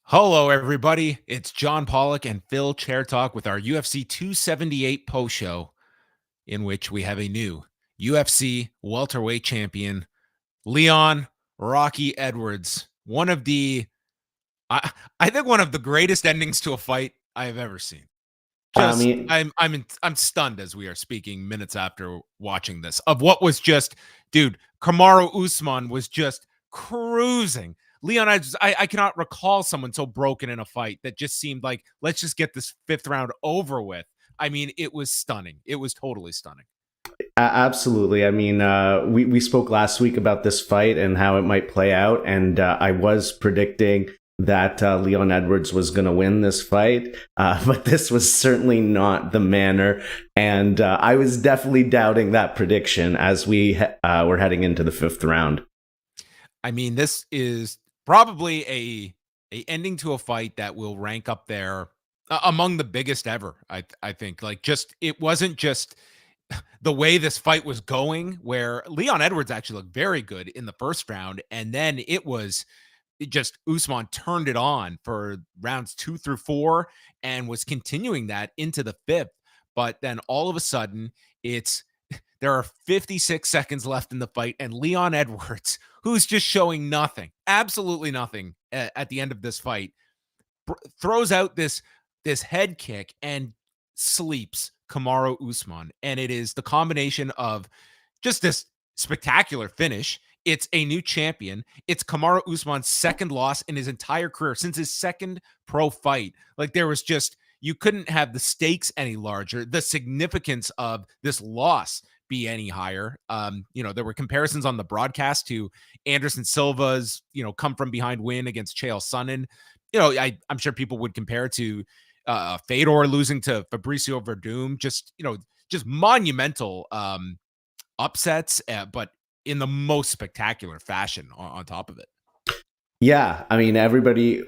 Hello, everybody. It's John Pollock and Phil Chertok with our UFC 278 post show, in which we have a new UFC welterweight champion, Leon Rocky Edwards. I, I think one of the greatest endings to a fight I have ever seen. I Just mean, I'm stunned as we are speaking minutes after watching this of what was just, dude. Kamaru Usman was just cruising. Leon, I cannot recall someone so broken in a fight that just seemed like, let's just get this fifth round over with. I mean, it was stunning. It was totally stunning. absolutely. I mean, we spoke last week about this fight and how it might play out, and I was predicting that Leon Edwards was going to win this fight, but this was certainly not the manner, and I was definitely doubting that prediction as we were heading into the fifth round. I mean, this is probably a ending to a fight that will rank up there among the biggest ever. I think like just it wasn't just the way this fight was going, where Leon Edwards actually looked very good in the first round, and then it just Usman turned it on for rounds 2 through 4 and was continuing that into the fifth. But then all of a sudden, it's there are 56 seconds left in the fight, and Leon Edwards, who's just showing nothing, absolutely nothing at the end of this fight, throws out this head kick and sleeps Kamaru Usman. And it is the combination of just this spectacular finish. It's a new champion. It's Kamaru Usman's second loss in his entire career since his second pro fight. Like there was just you couldn't have the stakes any larger. The significance of this loss be any higher. There were comparisons on the broadcast to Anderson Silva's, come from behind win against Chael Sonnen. I'm sure people would compare to Fedor losing to Fabricio Verdum. Just monumental upsets, but in the most spectacular fashion on top of it. Yeah, I mean, everybody,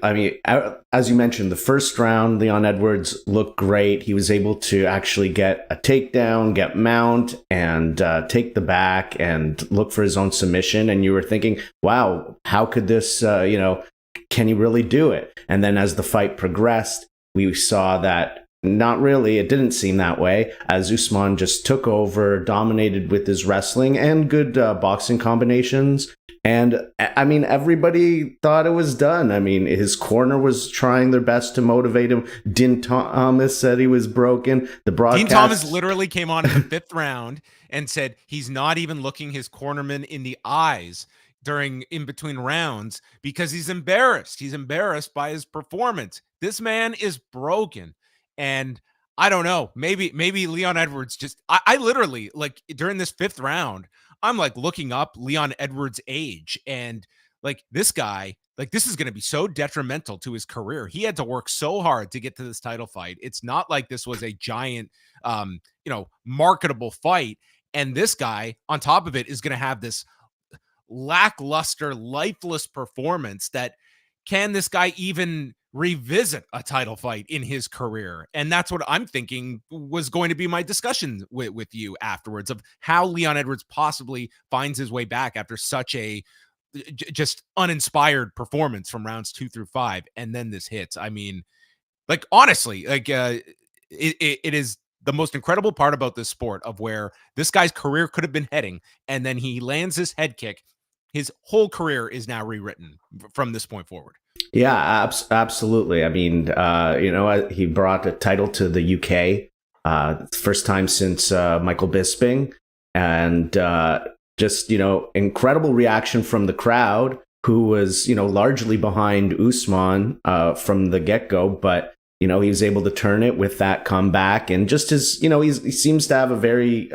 as you mentioned, the first round, Leon Edwards looked great. He was able to actually get a takedown, get mount, and take the back and look for his own submission. And you were thinking, wow, how could this, can he really do it? And then as the fight progressed, we saw that not really. It didn't seem that way, as Usman just took over, dominated with his wrestling and good boxing combinations. And I mean, everybody thought it was done. I mean, his corner was trying their best to motivate him. Din Thomas said he was broken. The broadcast. Dean Thomas literally came on in the fifth round and said he's not even looking his cornerman in the eyes during in between rounds because he's embarrassed. He's embarrassed by his performance. This man is broken. And I don't know, maybe Leon Edwards just I literally like during this fifth round, I'm like looking up Leon Edwards' age and like this guy, like this is going to be so detrimental to his career. He had to work so hard to get to this title fight. It's not like this was a giant marketable fight. And this guy on top of it is going to have this lackluster, lifeless performance that can this guy even revisit a title fight in his career? And that's what I'm thinking was going to be my discussion with you afterwards of how Leon Edwards possibly finds his way back after such a just uninspired performance from rounds 2 through 5. And then this hits. I mean, like, honestly, like, it is the most incredible part about this sport of where this guy's career could have been heading. And then he lands this head kick. His whole career is now rewritten from this point forward. Yeah, absolutely. I mean, he brought a title to the UK, first time since Michael Bisping, and just incredible reaction from the crowd, who was largely behind Usman from the get go, but he was able to turn it with that comeback, and just his he seems to have a very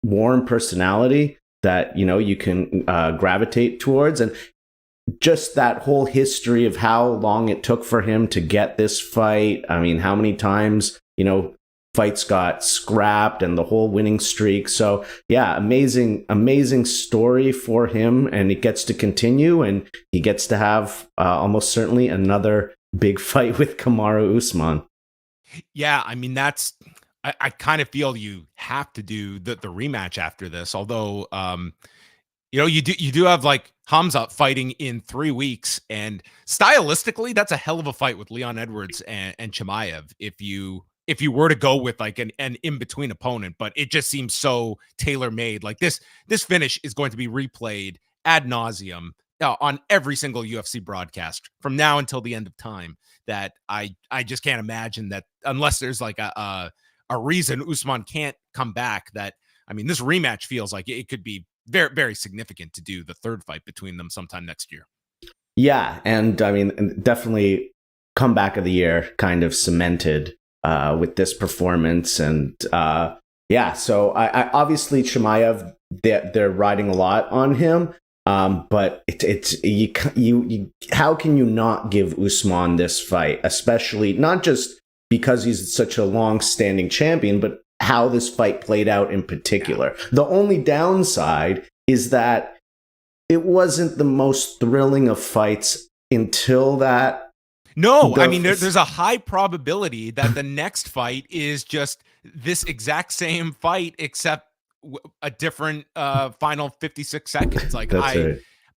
warm personality that you can gravitate towards, and just that whole history of how long it took for him to get this fight. I mean, how many times, fights got scrapped and the whole winning streak. So yeah, amazing story for him. And it gets to continue, and he gets to have almost certainly another big fight with Kamaru Usman. Yeah. I mean, I kind of feel you have to do the rematch after this, although, you do have like Hamza fighting in 3 weeks, and stylistically, that's a hell of a fight with Leon Edwards and Chimaev. If you were to go with like an in between opponent, but it just seems so tailor made. Like this finish is going to be replayed ad nauseum on every single UFC broadcast from now until the end of time. That I just can't imagine that unless there's like a reason Usman can't come back. That I mean, this rematch feels like it could be very, very significant to do the third fight between them sometime next year. Yeah, and I mean, definitely comeback of the year kind of cemented with this performance, and yeah. So I obviously Chimaev, they're riding a lot on him, but it's you. How can you not give Usman this fight, especially not just because he's such a long-standing champion, but how this fight played out in particular. The only downside is that it wasn't the most thrilling of fights until that. No, I mean, there's a high probability that the next fight is just this exact same fight, except a different final 56 seconds. Like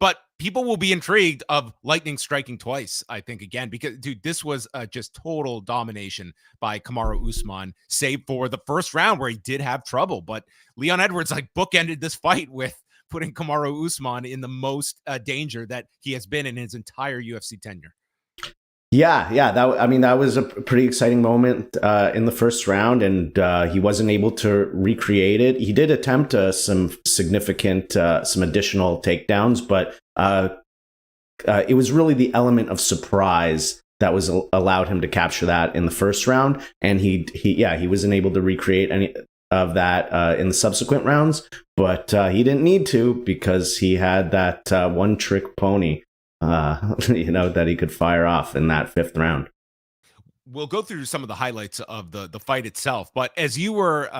but people will be intrigued of lightning striking twice, I think, again, because, dude, this was just total domination by Kamaru Usman, save for the first round where he did have trouble. But Leon Edwards, like, bookended this fight with putting Kamaru Usman in the most danger that he has been in his entire UFC tenure. Yeah. That was a pretty exciting moment in the first round, and he wasn't able to recreate it. He did attempt some significant, some additional takedowns, but it was really the element of surprise that was allowed him to capture that in the first round, and he wasn't able to recreate any of that in the subsequent rounds. But he didn't need to, because he had that one trick pony. That he could fire off in that fifth round. We'll go through some of the highlights of the fight itself. But as you were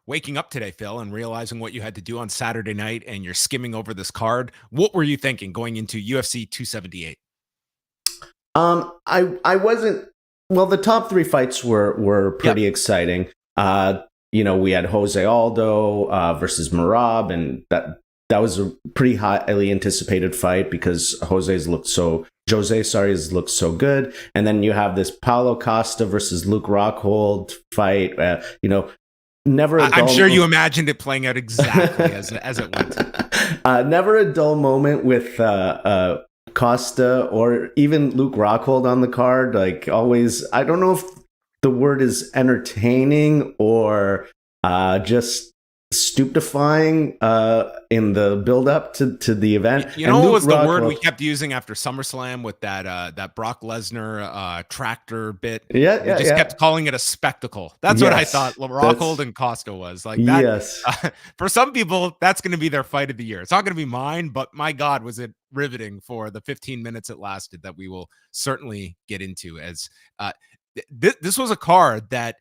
waking up today, Phil, and realizing what you had to do on Saturday night, and you're skimming over this card, what were you thinking going into UFC 278? I wasn't. Well, the top three fights were pretty exciting. We had Jose Aldo versus Merab, and that was a pretty highly anticipated fight because Jose has looked so good. And then you have this Paulo Costa versus Luke Rockhold fight. Never. I'm sure you imagined it playing out exactly as it went. Never a dull moment with Costa or even Luke Rockhold on the card. Like, always, I don't know if the word is entertaining or just stupefying in the build up to the event. You know what was the word we kept using after SummerSlam with that Brock Lesnar tractor bit? We just kept calling it a spectacle. That's what I thought Rockhold and Costa was. Like that. Yes. For some people, that's going to be their fight of the year. It's not going to be mine, but my God, was it riveting for the 15 minutes it lasted, that we will certainly get into. As this was a card that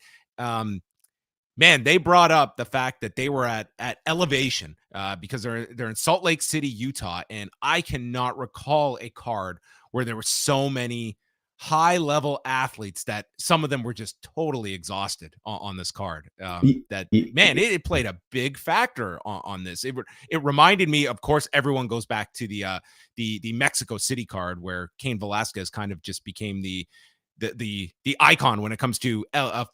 man, they brought up the fact that they were at Elevation because they're in Salt Lake City, Utah, and I cannot recall a card where there were so many high-level athletes that some of them were just totally exhausted on this card. It played a big factor on this. It reminded me, of course, everyone goes back to the Mexico City card where Cain Velasquez kind of just became the icon when it comes to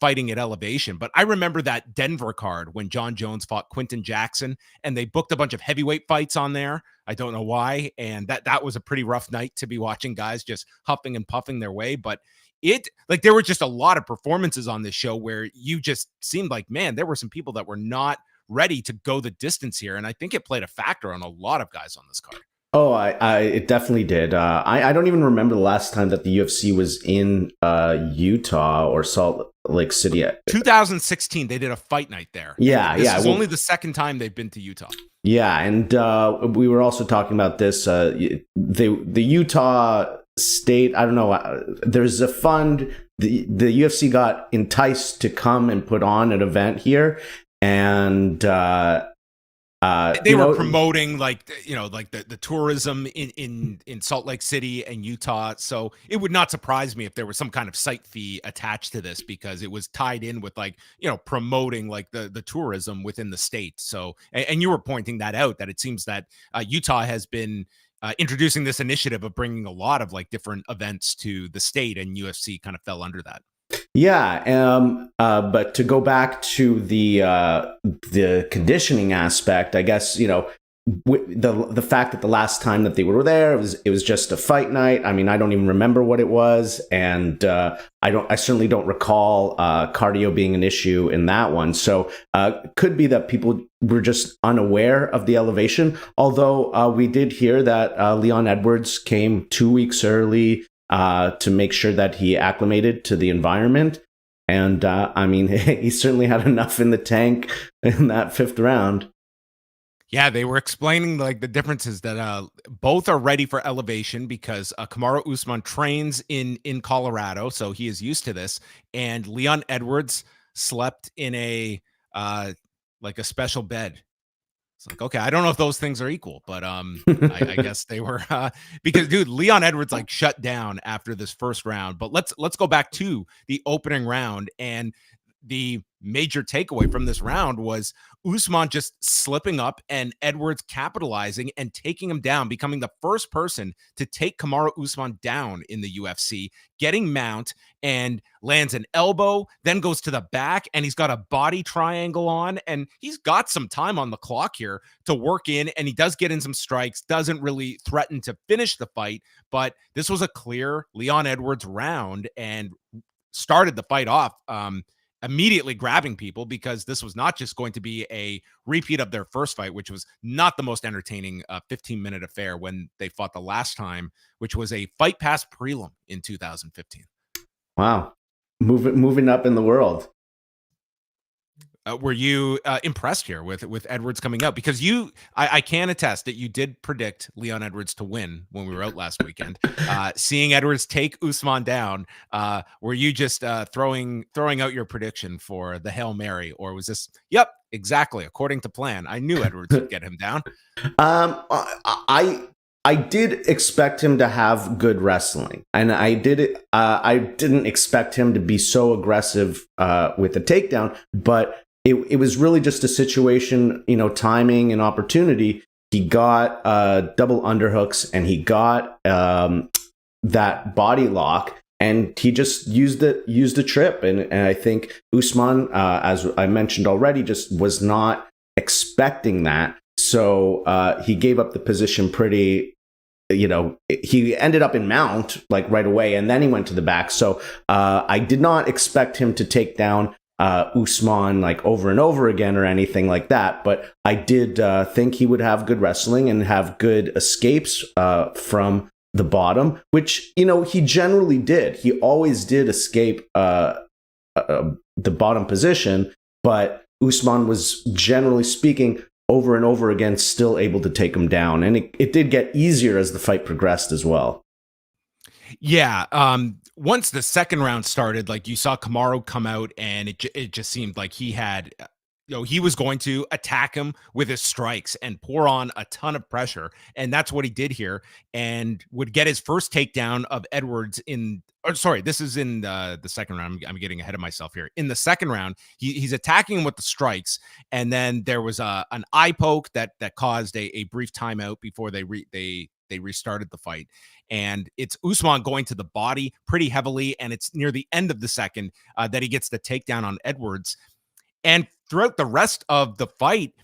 fighting at Elevation. But I remember that Denver card when John Jones fought Quinton Jackson, and they booked a bunch of heavyweight fights on there. I don't know why. And that was a pretty rough night to be watching guys just huffing and puffing their way. But there were just a lot of performances on this show where you just seemed like, man, there were some people that were not ready to go the distance here. And I think it played a factor on a lot of guys on this card. Oh, it definitely did. I don't even remember the last time that the UFC was in Utah or Salt Lake City. 2016, they did a fight night there. This is only the second time they've been to Utah. Yeah, and we were also talking about this. The Utah state, I don't know, there's a fund. The UFC got enticed to come and put on an event here, and they were promoting the tourism in Salt Lake City and Utah. So it would not surprise me if there was some kind of site fee attached to this, because it was tied in with promoting the tourism within the state. So, and you were pointing that out, that it seems that Utah has been introducing this initiative of bringing a lot of like different events to the state, and UFC kind of fell under that. Yeah, but to go back to the conditioning aspect, I guess, the fact that the last time that they were there, it was just a fight night. I mean, I don't even remember what it was, and I certainly don't recall cardio being an issue in that one. So could be that people were just unaware of the elevation. Although we did hear that Leon Edwards came 2 weeks early to make sure that he acclimated to the environment. And I mean, he certainly had enough in the tank in that 5th round. Yeah, they were explaining like the differences that both are ready for elevation because Kamaru Usman trains in Colorado, so he is used to this, and Leon Edwards slept in a like a special bed. It's like, okay, I don't know if those things are equal, but I guess they were because dude, Leon Edwards like shut down after this first round. But let's go back to the opening round, and the major takeaway from this round was Usman just slipping up and Edwards capitalizing and taking him down, becoming the first person to take Kamaru Usman down in the UFC, getting mount and lands an elbow, then goes to the back, and he's got a body triangle on, and he's got some time on the clock here to work in, and he does get in some strikes, doesn't really threaten to finish the fight, but this was a clear Leon Edwards round and started the fight off immediately grabbing people, because this was not just going to be a repeat of their first fight, which was not the most entertaining 15-minute affair when they fought the last time, which was a Fight Pass prelim in 2015. Wow. Moving up in the world. Were you impressed here with Edwards coming out? Because I can attest that you did predict Leon Edwards to win when we were out last weekend. Seeing Edwards take Usman down, were you just throwing out your prediction for the Hail Mary, or was this, yep, exactly according to plan? I knew Edwards would get him down. I did expect him to have good wrestling, and I didn't expect him to be so aggressive with the takedown, but it was really just a situation, timing and opportunity. He got double underhooks, and he got that body lock, and he just used a trip. And I think Usman, as I mentioned already, just was not expecting that. So he gave up the position pretty. He ended up in mount like right away, and then he went to the back. So I did not expect him to take down Usman like over and over again or anything like that. But I did think he would have good wrestling and have good escapes from the bottom, which, he generally did. He always did escape the bottom position, but Usman was, generally speaking, over and over again, still able to take him down. And it did get easier as the fight progressed as well. Yeah. Once the second round started, like you saw Kamaru come out, and it just seemed like he had, he was going to attack him with his strikes and pour on a ton of pressure. And that's what he did here, and would get his first takedown of Edwards this is in the second round. I'm getting ahead of myself here. In the second round, he's attacking him with the strikes, and then there was an eye poke that caused a brief timeout before they restarted the fight. And it's Usman going to the body pretty heavily, and it's near the end of the second that he gets the takedown on Edwards. And throughout the rest of the fight,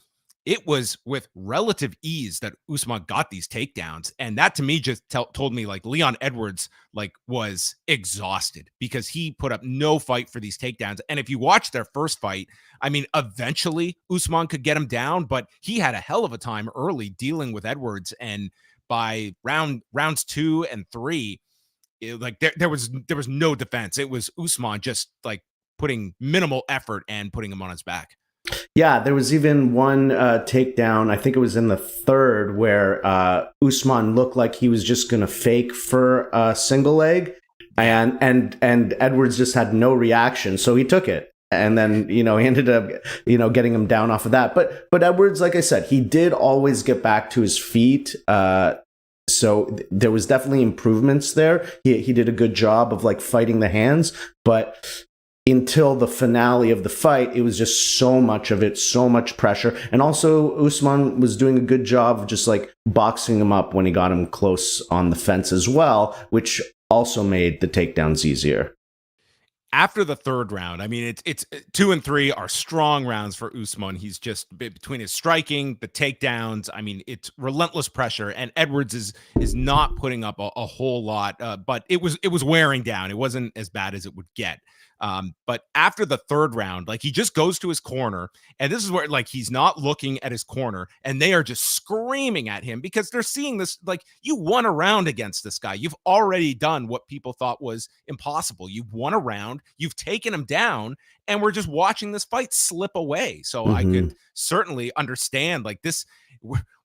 it was with relative ease that Usman got these takedowns. And that to me just told me like Leon Edwards like was exhausted, because he put up no fight for these takedowns. And if you watch their first fight, I mean, eventually Usman could get him down, but he had a hell of a time early dealing with Edwards. And by rounds 2 and 3, there was no defense. It was Usman just like putting minimal effort and putting him on his back. Yeah, there was even one takedown, I think it was in the third, where Usman looked like he was just going to fake for a single leg, and Edwards just had no reaction, so he took it. And then, he ended up, getting him down off of that. But Edwards, like I said, he did always get back to his feet. So there was definitely improvements there. He did a good job of like fighting the hands, but until the finale of the fight, it was just so much of it, so much pressure. And also Usman was doing a good job of just like boxing him up when he got him close on the fence as well, which also made the takedowns easier. After the third round, I mean, it's 2 and 3 are strong rounds for Usman. He's just between his striking, the takedowns. I mean, it's relentless pressure, and Edwards is not putting up a whole lot, but it was wearing down. It wasn't as bad as it would get. But after the third round, like he just goes to his corner, and this is where like he's not looking at his corner, and they are just screaming at him because they're seeing this like you won a round against this guy. You've already done what people thought was impossible. You've won a round, you've taken him down, and we're just watching this fight slip away. So I could certainly understand like this.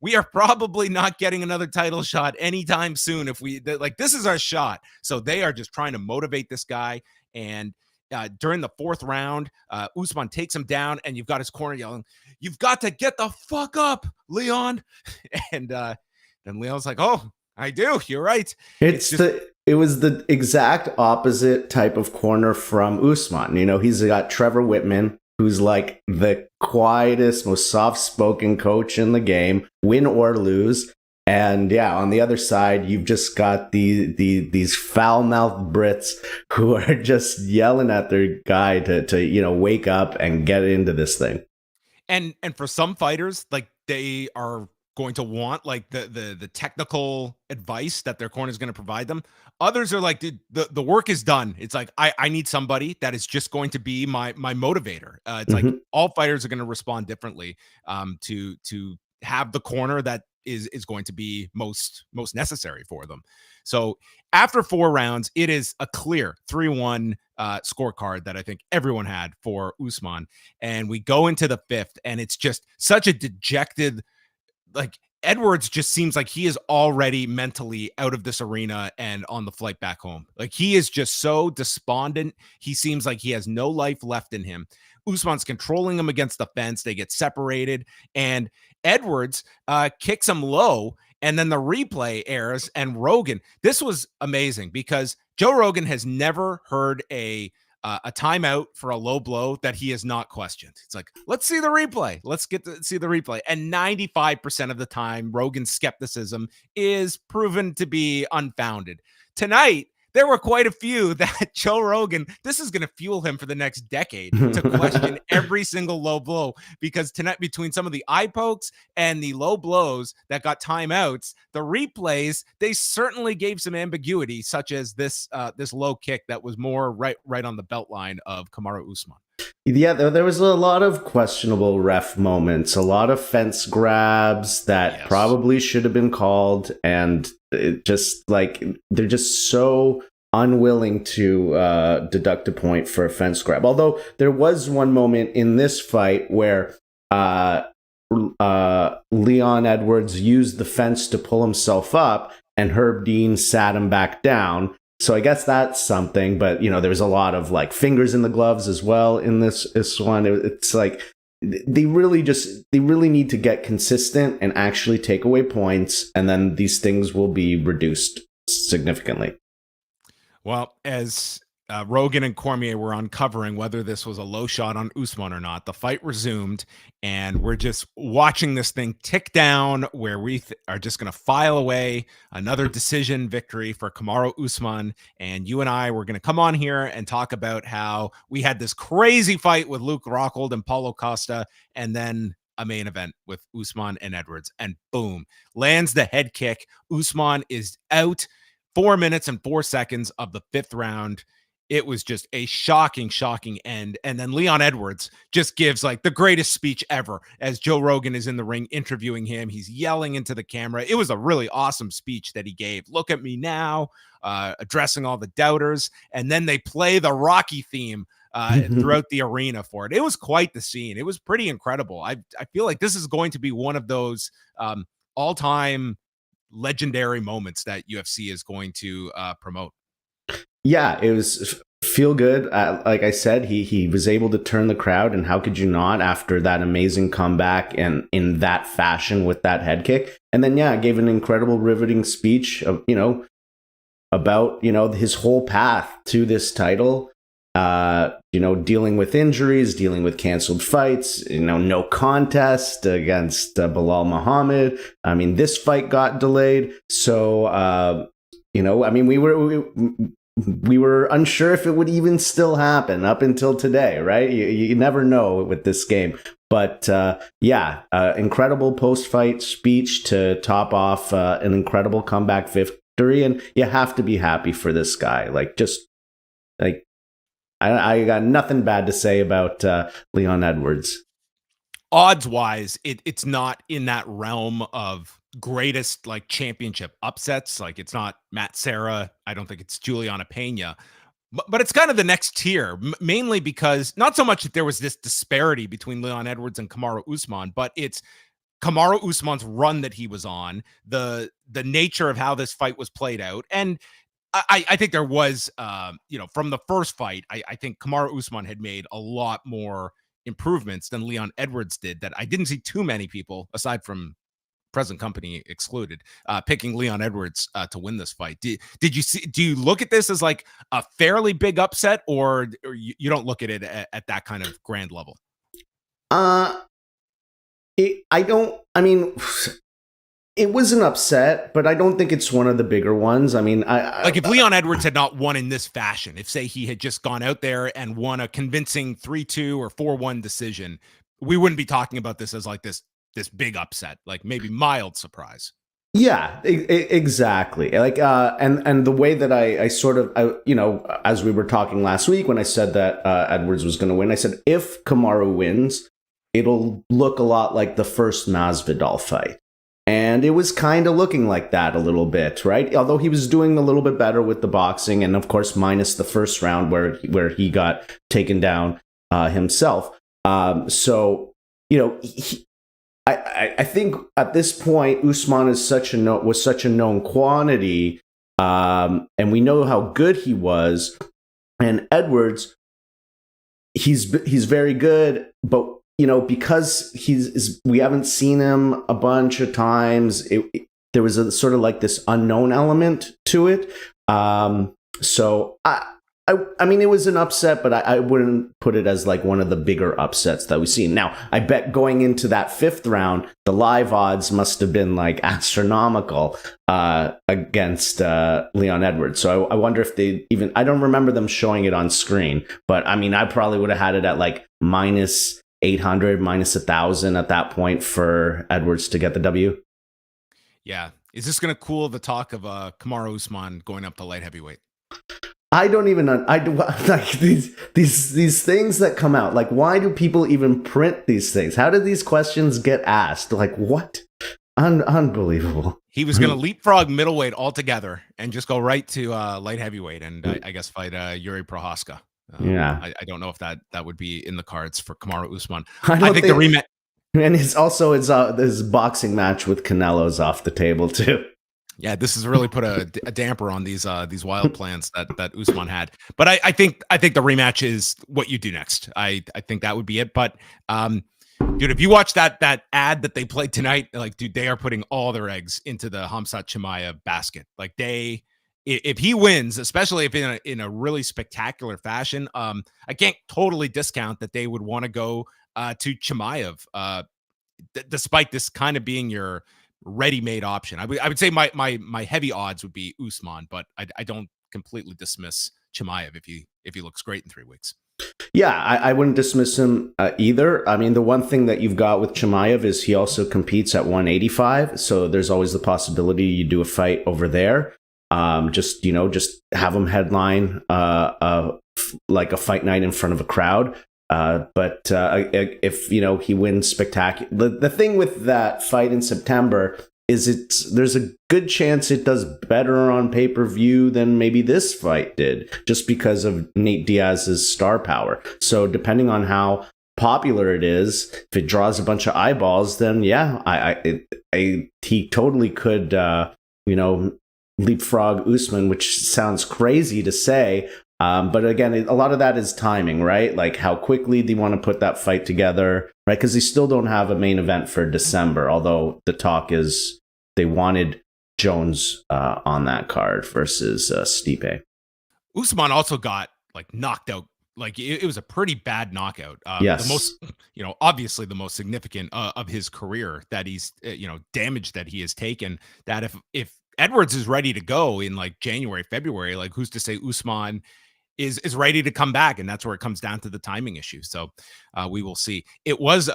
We are probably not getting another title shot anytime soon. If we like, this is our shot. So they are just trying to motivate this guy. And during the fourth round, Usman takes him down, and you've got his corner yelling, "You've got to get the fuck up, Leon." And then Leon's like, "Oh, I do. You're right." It was the exact opposite type of corner from Usman. You know, he's got Trevor Whitman, who's like the quietest, most soft-spoken coach in the game, win or lose. And yeah, on the other side, you've just got these foul-mouthed Brits who are just yelling at their guy to wake up and get into this thing. And for some fighters, like they are going to want like the technical advice that their corner is going to provide them. Others are like, dude, the work is done. It's like I need somebody that is just going to be my motivator. It's like all fighters are going to respond differently to have the corner that is going to be most necessary for them. So after 4 rounds, it is a clear 3-1 scorecard that I think everyone had for Usman. And we go into the 5th, and it's just such a dejected, like Edwards just seems like he is already mentally out of this arena and on the flight back home. Like he is just so despondent. He seems like he has no life left in him. Usman's controlling him against the fence. They get separated, and Edwards kicks him low, and then the replay airs, and Rogan. This was amazing because Joe Rogan has never heard a timeout for a low blow that he has not questioned. It's like, let's see the replay. Let's get to see the replay. And 95% of the time, Rogan's skepticism is proven to be unfounded. Tonight, there were quite a few that Joe Rogan, this is going to fuel him for the next decade to question every single low blow, because tonight, between some of the eye pokes and the low blows that got timeouts, the replays, they certainly gave some ambiguity, such as this low kick that was more right on the belt line of Kamaru Usman. Yeah, there was a lot of questionable ref moments, a lot of fence grabs that probably should have been called, and it just like they're just so unwilling to deduct a point for a fence grab. Although there was one moment in this fight where Leon Edwards used the fence to pull himself up, and Herb Dean sat him back down. So I guess that's something, but there was a lot of like fingers in the gloves as well in this one. It's like they really need to get consistent and actually take away points, and then these things will be reduced significantly. Well, as Rogan and Cormier were uncovering whether this was a low shot on Usman or not, the fight resumed, and we're just watching this thing tick down where we are just going to file away another decision victory for Kamaru Usman. And you and I were going to come on here and talk about how we had this crazy fight with Luke Rockhold and Paulo Costa, and then a main event with Usman and Edwards, and boom, lands the head kick. Usman is out. 4 minutes and 4 seconds of the 5th round. It was just a shocking end. And then Leon Edwards just gives like the greatest speech ever as Joe Rogan is in the ring interviewing him. He's yelling into the camera. It was a really awesome speech that he gave. Look at me now, addressing all the doubters. And then they play the Rocky theme throughout the arena for it. It was quite the scene. It was pretty incredible. I feel like this is going to be one of those all-time legendary moments that UFC is going to promote. Yeah, it was feel good. Like I said, he was able to turn the crowd, and how could you not after that amazing comeback and in that fashion with that head kick? And then gave an incredible, riveting speech of about his whole path to this title. dealing with injuries, dealing with canceled fights, no contest against Bilal Muhammad. I mean, this fight got delayed. So, I mean, we were unsure if it would even still happen up until today, right? You never know with this game. But incredible post-fight speech to top off an incredible comeback victory. And you have to be happy for this guy. I got nothing bad to say about Leon Edwards. Odds wise, it's not in that realm of greatest like championship upsets. Like it's not Matt Serra. I don't think it's Juliana Pena, but it's kind of the next tier, mainly because not so much that there was this disparity between Leon Edwards and Kamaru Usman, but it's Kamaru Usman's run that he was on, the nature of how this fight was played out, and I think there was, from the first fight, I think Kamaru Usman had made a lot more improvements than Leon Edwards did that I didn't see too many people, aside from present company excluded, picking Leon Edwards to win this fight. Do you look at this as like a fairly big upset, or you don't look at it at that kind of grand level? It was an upset, but I don't think it's one of the bigger ones. I mean, if Leon Edwards had not won in this fashion, if say he had just gone out there and won a convincing 3-2 or 4-1 decision, we wouldn't be talking about this as like this big upset, like maybe mild surprise. Yeah, exactly. Like, and the way that I sort of, as we were talking last week when I said that Edwards was going to win, I said if Kamaru wins, it'll look a lot like the first Masvidal fight. And it was kind of looking like that a little bit, right? Although he was doing a little bit better with the boxing, and of course, minus the first round where he got taken down himself. I think at this point, Usman is was such a known quantity, and we know how good he was. And Edwards, he's very good, but because we haven't seen him a bunch of times, there was a sort of like this unknown element to it. So I mean, it was an upset, but I wouldn't put it as like one of the bigger upsets that we've seen. Now, I bet going into that fifth round, the live odds must have been like astronomical against Leon Edwards. So I wonder if I don't remember them showing it on screen, but I mean, I probably would have had it at like minus 800, minus 1,000 at that point for Edwards to get the W. Yeah. Is this going to cool the talk of Kamaru Usman going up to light heavyweight? I don't even know. I do like these things that come out. Like, why do people even print these things? How did these questions get asked? Like, what? Unbelievable. He was going to leapfrog middleweight altogether and just go right to light heavyweight and I guess fight Yuri Prohaska. I don't know if that would be in the cards for Kamaru Usman. I think the rematch. And it's also his boxing match with Canelo's off the table too. Yeah, this has really put a damper on these wild plans that Usman had. But I think the rematch is what you do next. I think that would be it. But dude, if you watch that ad that they played tonight, like, dude, they are putting all their eggs into the Khamzat Chimaev basket. Like if he wins, especially if in a really spectacular fashion, I can't totally discount that they would want to go to Chimaev, despite this kind of being your ready-made option. I would say my heavy odds would be Usman, but I don't completely dismiss Chimaev if he looks great in 3 weeks. Yeah, I wouldn't dismiss him either. I mean, the one thing that you've got with Chimaev is he also competes at 185, so there's always the possibility you do a fight over there. Just have him headline like a fight night in front of a crowd. But if he wins spectacular, the thing with that fight in September is there's a good chance it does better on pay-per-view than maybe this fight did, just because of Nate Diaz's star power. So depending on how popular it is, if it draws a bunch of eyeballs, then yeah, he totally could leapfrog Usman, which sounds crazy to say. But again, a lot of that is timing, right? Like how quickly do you want to put that fight together, right? Because they still don't have a main event for December, although the talk is they wanted Jones on that card versus Stipe. Usman also got like knocked out like it was a pretty bad knockout. The Yes. most, obviously the most significant of his career that he's, damage that he has taken. That if Edwards is ready to go in like January, February, like who's to say Usman is ready to come back, and that's where it comes down to the timing issue. So we will see. It was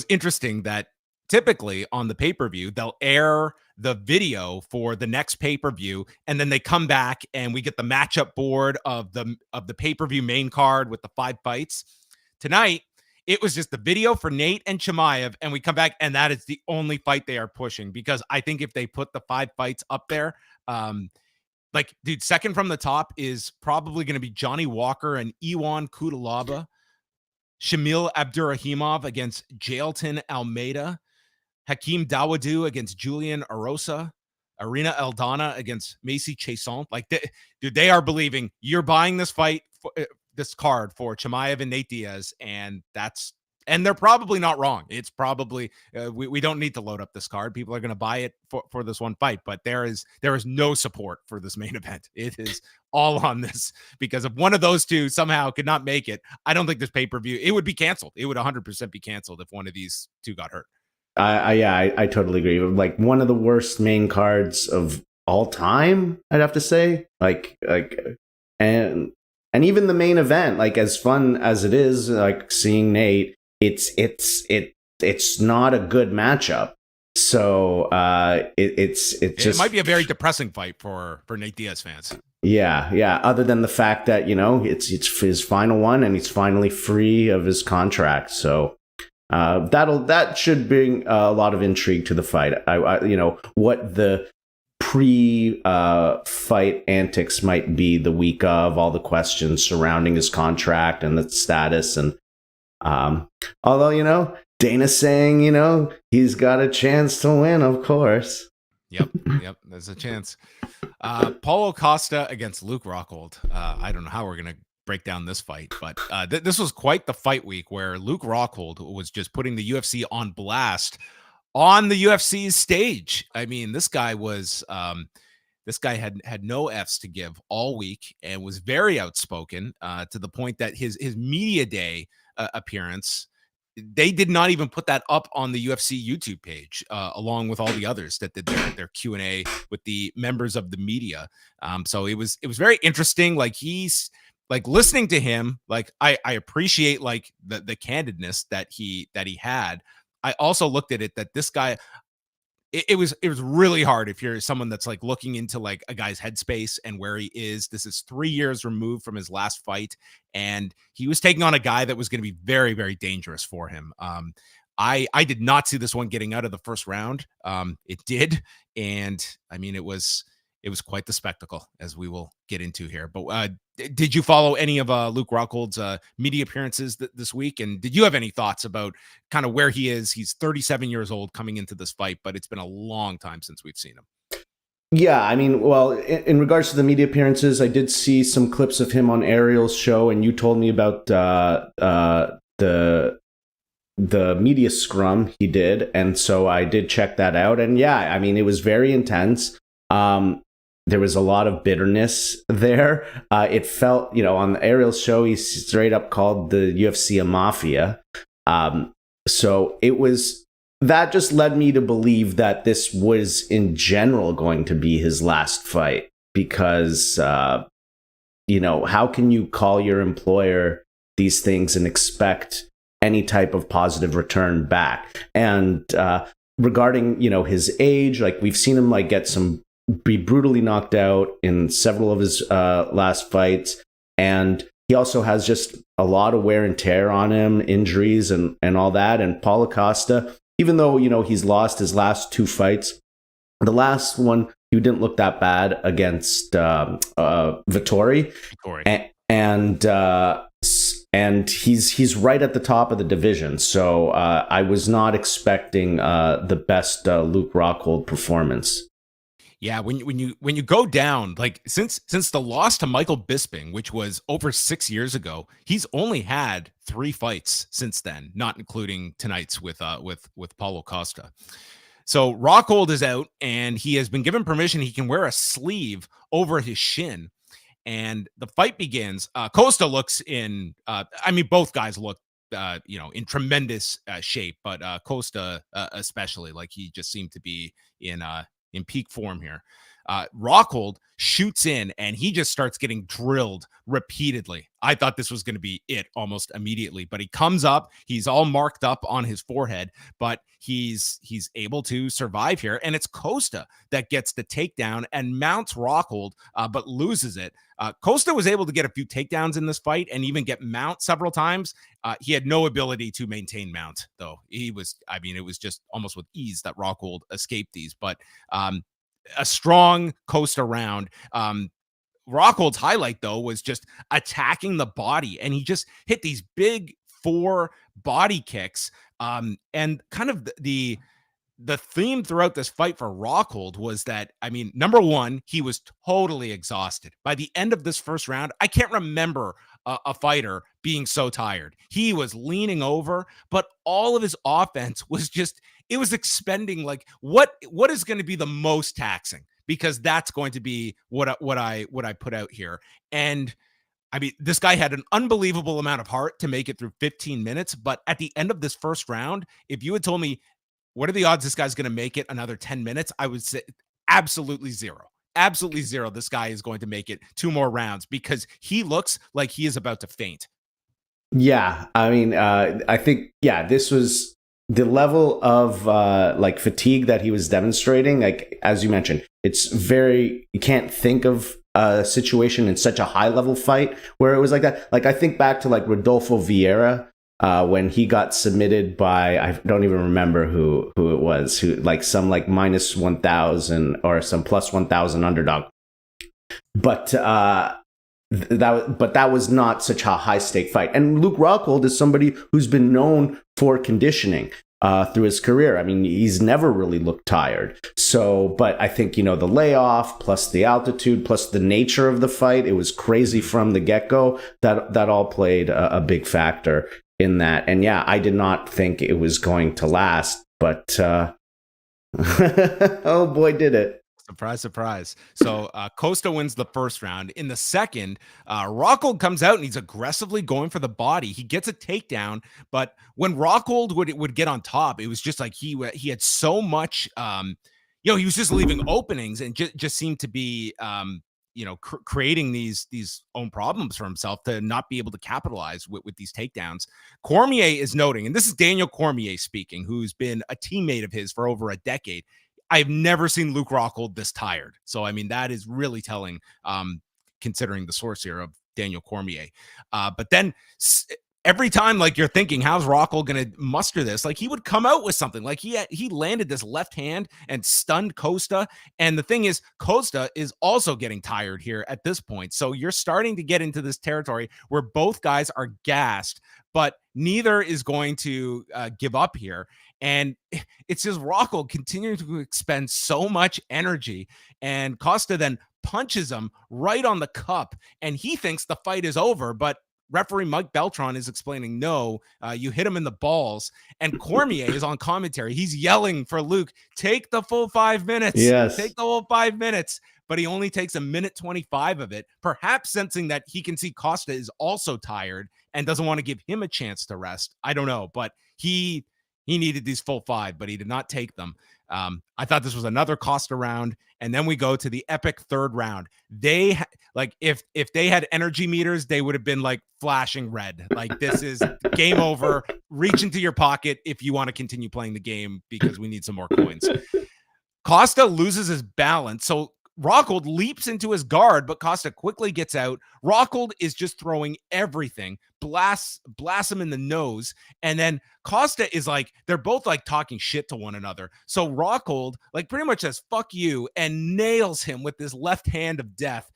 interesting that typically on the pay-per-view they'll air the video for the next pay-per-view, and then they come back and we get the matchup board of the pay-per-view main card with the 5 fights. Tonight it was just the video for Nate and Chimaev, and we come back and that is the only fight they are pushing, because I think if they put the 5 fights up there, like, dude, second from the top is probably going to be Johnny Walker and Iwan Kudalaba, Shamil Abdurrahimov against Jailton Almeida, Hakeem Dawodu against Julian Arosa, Arena Aldana against Macy Chiasson. Like, dude, they are believing you're buying this fight, this card for Chimaev and Nate Diaz, and they're probably not wrong. It's probably we don't need to load up this card. People are going to buy it for this one fight, but there is no support for this main event. It is all on this, because if one of those two somehow could not make it, I don't think this pay-per-view, it would be canceled. It would 100% be canceled if one of these two got hurt. I totally agree. Like one of the worst main cards of all time, I'd have to say. And even the main event, like as fun as it is, like seeing Nate, it's not a good matchup. So it might be a very depressing fight for Nate Diaz fans. Yeah. Other than the fact that it's his final one and he's finally free of his contract, so that should bring a lot of intrigue to the fight. What the pre-fight antics might be the week of, all the questions surrounding his contract and the status, and although Dana's saying he's got a chance to win, of course. Yep, there's a chance. Paulo Costa against Luke Rockhold. I don't know how we're gonna break down this fight, but this was quite the fight week where Luke Rockhold was just putting the UFC on blast on the UFC's stage. I mean, this guy had no F's to give all week and was very outspoken, to the point that his media day appearance, they did not even put that up on the UFC YouTube page, along with all the others that did their Q&A with the members of the media. So it was very interesting. Like, he's like, listening to him, like I appreciate like the candidness that he had. I also looked at it that this guy, it was really hard if you're someone that's like looking into like a guy's headspace and where he is. This is 3 years removed from his last fight, and he was taking on a guy that was going to be very, very dangerous for him. I did not see this one getting out of the first round. It did, and I mean, it was quite the spectacle, as we will get into here. But did you follow any of Luke Rockhold's media appearances this week? And did you have any thoughts about kind of where he is? He's 37 years old coming into this fight, but it's been a long time since we've seen him. Yeah, I mean, well, in regards to the media appearances, I did see some clips of him on Ariel's show, and you told me about the media scrum he did, and so I did check that out. And yeah, I mean, it was very intense. There was a lot of bitterness there. It felt, on the Ariel's show, he straight up called the UFC a mafia. So that just led me to believe that this was in general going to be his last fight, because, how can you call your employer these things and expect any type of positive return back? And regarding, his age, like we've seen him like be brutally knocked out in several of his last fights, and he also has just a lot of wear and tear on him, injuries and all that. And Paulo Costa, even though he's lost his last 2 fights, the last one he didn't look that bad against Vettori, and he's right at the top of the division. So I was not expecting the best Luke Rockhold performance. Yeah, when you go down, like since the loss to Michael Bisping, which was over 6 years ago, he's only had 3 fights since then, not including tonight's with Paulo Costa. So Rockhold is out, and he has been given permission. He can wear a sleeve over his shin, and the fight begins. Costa looks in, I mean, both guys look, in tremendous shape, but Costa especially, like he just seemed to be in peak form here. Rockhold shoots in and he just starts getting drilled repeatedly. I thought this was going to be it almost immediately, but he comes up, he's all marked up on his forehead, but he's able to survive here. And it's Costa that gets the takedown and mounts Rockhold, but loses it. Costa was able to get a few takedowns in this fight and even get mount several times. He had no ability to maintain mount, though. It was just almost with ease that Rockhold escaped these. But a strong Costa round. Rockhold's highlight, though, was just attacking the body, and he just hit these big 4 body kicks. And kind of the theme throughout this fight for Rockhold was that, I mean, number one, he was totally exhausted. By the end of this first round, I can't remember a fighter being so tired. He was leaning over, but all of his offense was just, it was expending like what is going to be the most taxing, because that's going to be what I put out here. And I mean, this guy had an unbelievable amount of heart to make it through 15 minutes. But at the end of this first round, if you had told me, what are the odds this guy's going to make it another 10 minutes? I would say absolutely zero. Absolutely zero. This guy is going to make it 2 more rounds because he looks like he is about to faint. Yeah, I mean, I think, yeah, this was the level of like fatigue that he was demonstrating. Like, as you mentioned, it's very, you can't think of a situation in such a high level fight where it was like that. Like, I think back to like Rodolfo Vieira when he got submitted by, I don't even remember who it was, who like some like minus 1,000 or some plus 1,000 underdog. But that was not such a high stake fight. And Luke Rockhold is somebody who's been known for conditioning through his career. I mean, he's never really looked tired. So, but I think, the layoff plus the altitude plus the nature of the fight, it was crazy from the get-go. That all played a big factor in that. And yeah, I did not think it was going to last, but oh boy, did it. Surprise, surprise. So Costa wins the first round. In the second, Rockhold comes out and he's aggressively going for the body. He gets a takedown, but when Rockhold would get on top, it was just like he had so much, he was just leaving openings and just seemed to be, creating these own problems for himself to not be able to capitalize with these takedowns. Cormier is noting, and this is Daniel Cormier speaking, who's been a teammate of his for over a decade. I've never seen Luke Rockhold this tired. So, I mean, that is really telling, considering the source here of Daniel Cormier. But then every time, like, you're thinking, how's Rockhold going to muster this? Like, he would come out with something. Like, he landed this left hand and stunned Costa. And the thing is, Costa is also getting tired here at this point. So you're starting to get into this territory where both guys are gassed, but neither is going to give up here. And it's just Rockhold continuing to expend so much energy. And Costa then punches him right on the cup. And he thinks the fight is over. But referee Mike Beltran is explaining, no, you hit him in the balls. And Cormier is on commentary. He's yelling for Luke, take the full 5 minutes. Yes. Take the whole 5 minutes. But he only takes a minute 25 of it, perhaps sensing that he can see Costa is also tired and doesn't want to give him a chance to rest. I don't know, but he needed these full 5, but he did not take them. I thought this was another Costa round. And then we go to the epic third round. They like, if they had energy meters, they would have been like flashing red. Like, this is game over. Reach into your pocket if you want to continue playing the game, because we need some more coins. Costa loses his balance. So Rockhold leaps into his guard, but Costa quickly gets out. Rockhold is just throwing everything, blasts him in the nose. And then Costa is like, they're both like talking shit to one another. So Rockhold like pretty much says, fuck you, and nails him with this left hand of death.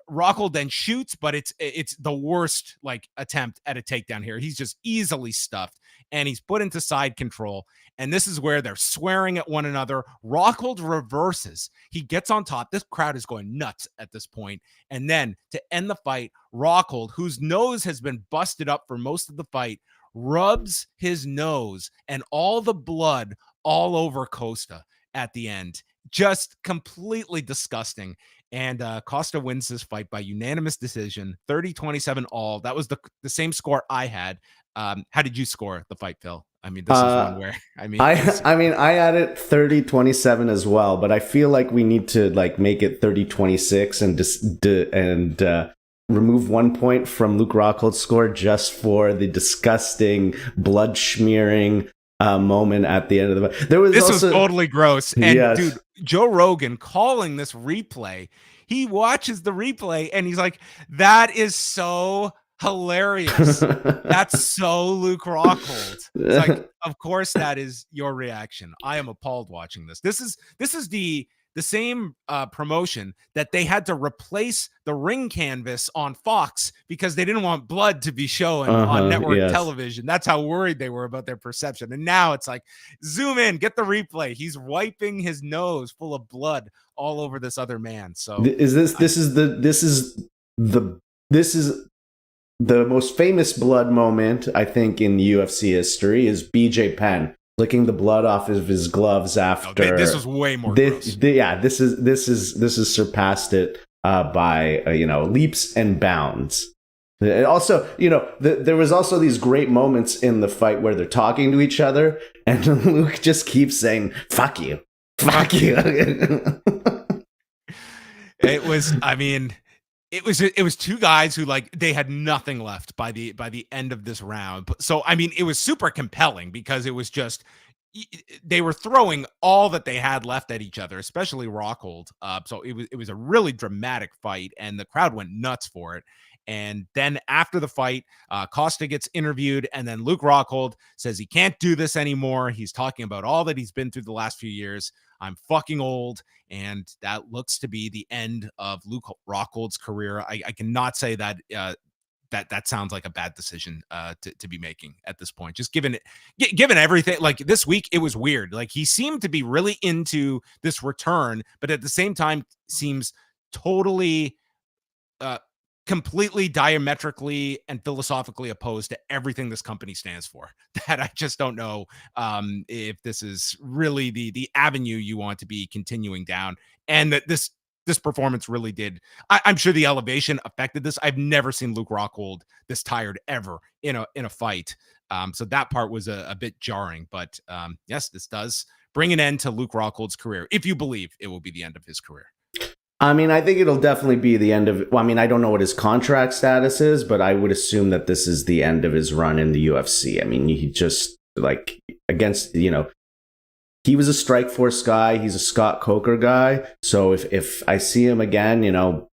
Rockhold then shoots, but it's the worst like attempt at a takedown here. He's just easily stuffed and he's put into side control. And this is where they're swearing at one another. Rockhold reverses. He gets on top. This crowd is going nuts at this point. And then to end the fight, Rockhold, whose nose has been busted up for most of the fight, rubs his nose and all the blood all over Costa at the end. Just completely disgusting. And Costa wins this fight by unanimous decision, 30-27 all. That was the same score I had. How did you score the fight, Phil? I mean, this is one Uh, where, I mean, it was, I had it 30-27 as well, but I feel like we need to like make it 30-26 and remove 1 point from Luke Rockhold's score just for the disgusting blood smearing moment at the end of the fight. this was totally gross. And yes. dude, Joe Rogan calling this replay, he watches the replay and he's like, that is so hilarious. That's so Luke Rockhold. It's like, of course, that is your reaction. I am appalled watching this. This is the same promotion that they had to replace the ring canvas on Fox because they didn't want blood to be shown on network television. That's how worried they were about their perception. And now it's like, zoom in, get the replay. He's wiping his nose full of blood all over this other man. So this is the most famous blood moment I think in UFC history is BJ Penn licking the blood off of his gloves after. This was way more. This has surpassed it by leaps and bounds. And also, there was also these great moments in the fight where they're talking to each other, and Luke just keeps saying "fuck you, fuck you." It was. I mean. It was two guys who like they had nothing left by the end of this round. So I mean, it was super compelling because it was just they were throwing all that they had left at each other, especially Rockhold. So it was a really dramatic fight, and the crowd went nuts for it. And then after the fight, Costa gets interviewed, and then Luke Rockhold says he can't do this anymore. He's talking about all that he's been through the last few years. I'm fucking old, and that looks to be the end of Luke Rockhold's career. I cannot say that that sounds like a bad decision to be making at this point. Just given everything, like this week, it was weird. Like he seemed to be really into this return, but at the same time seems totally completely diametrically and philosophically opposed to everything this company stands for. That I just don't know if this is really the avenue you want to be continuing down, and that this performance really did. I'm sure the elevation affected this. I've never seen Luke Rockhold this tired ever in a fight. So that part was a bit jarring, but yes, this does bring an end to Luke Rockhold's career, if you believe it will be the end of his career. I mean, I think it'll definitely be the end of. Well, I mean, I don't know what his contract status is, but I would assume that this is the end of his run in the UFC. I mean, he just like against he was a Strikeforce guy. He's a Scott Coker guy. So if I see him again,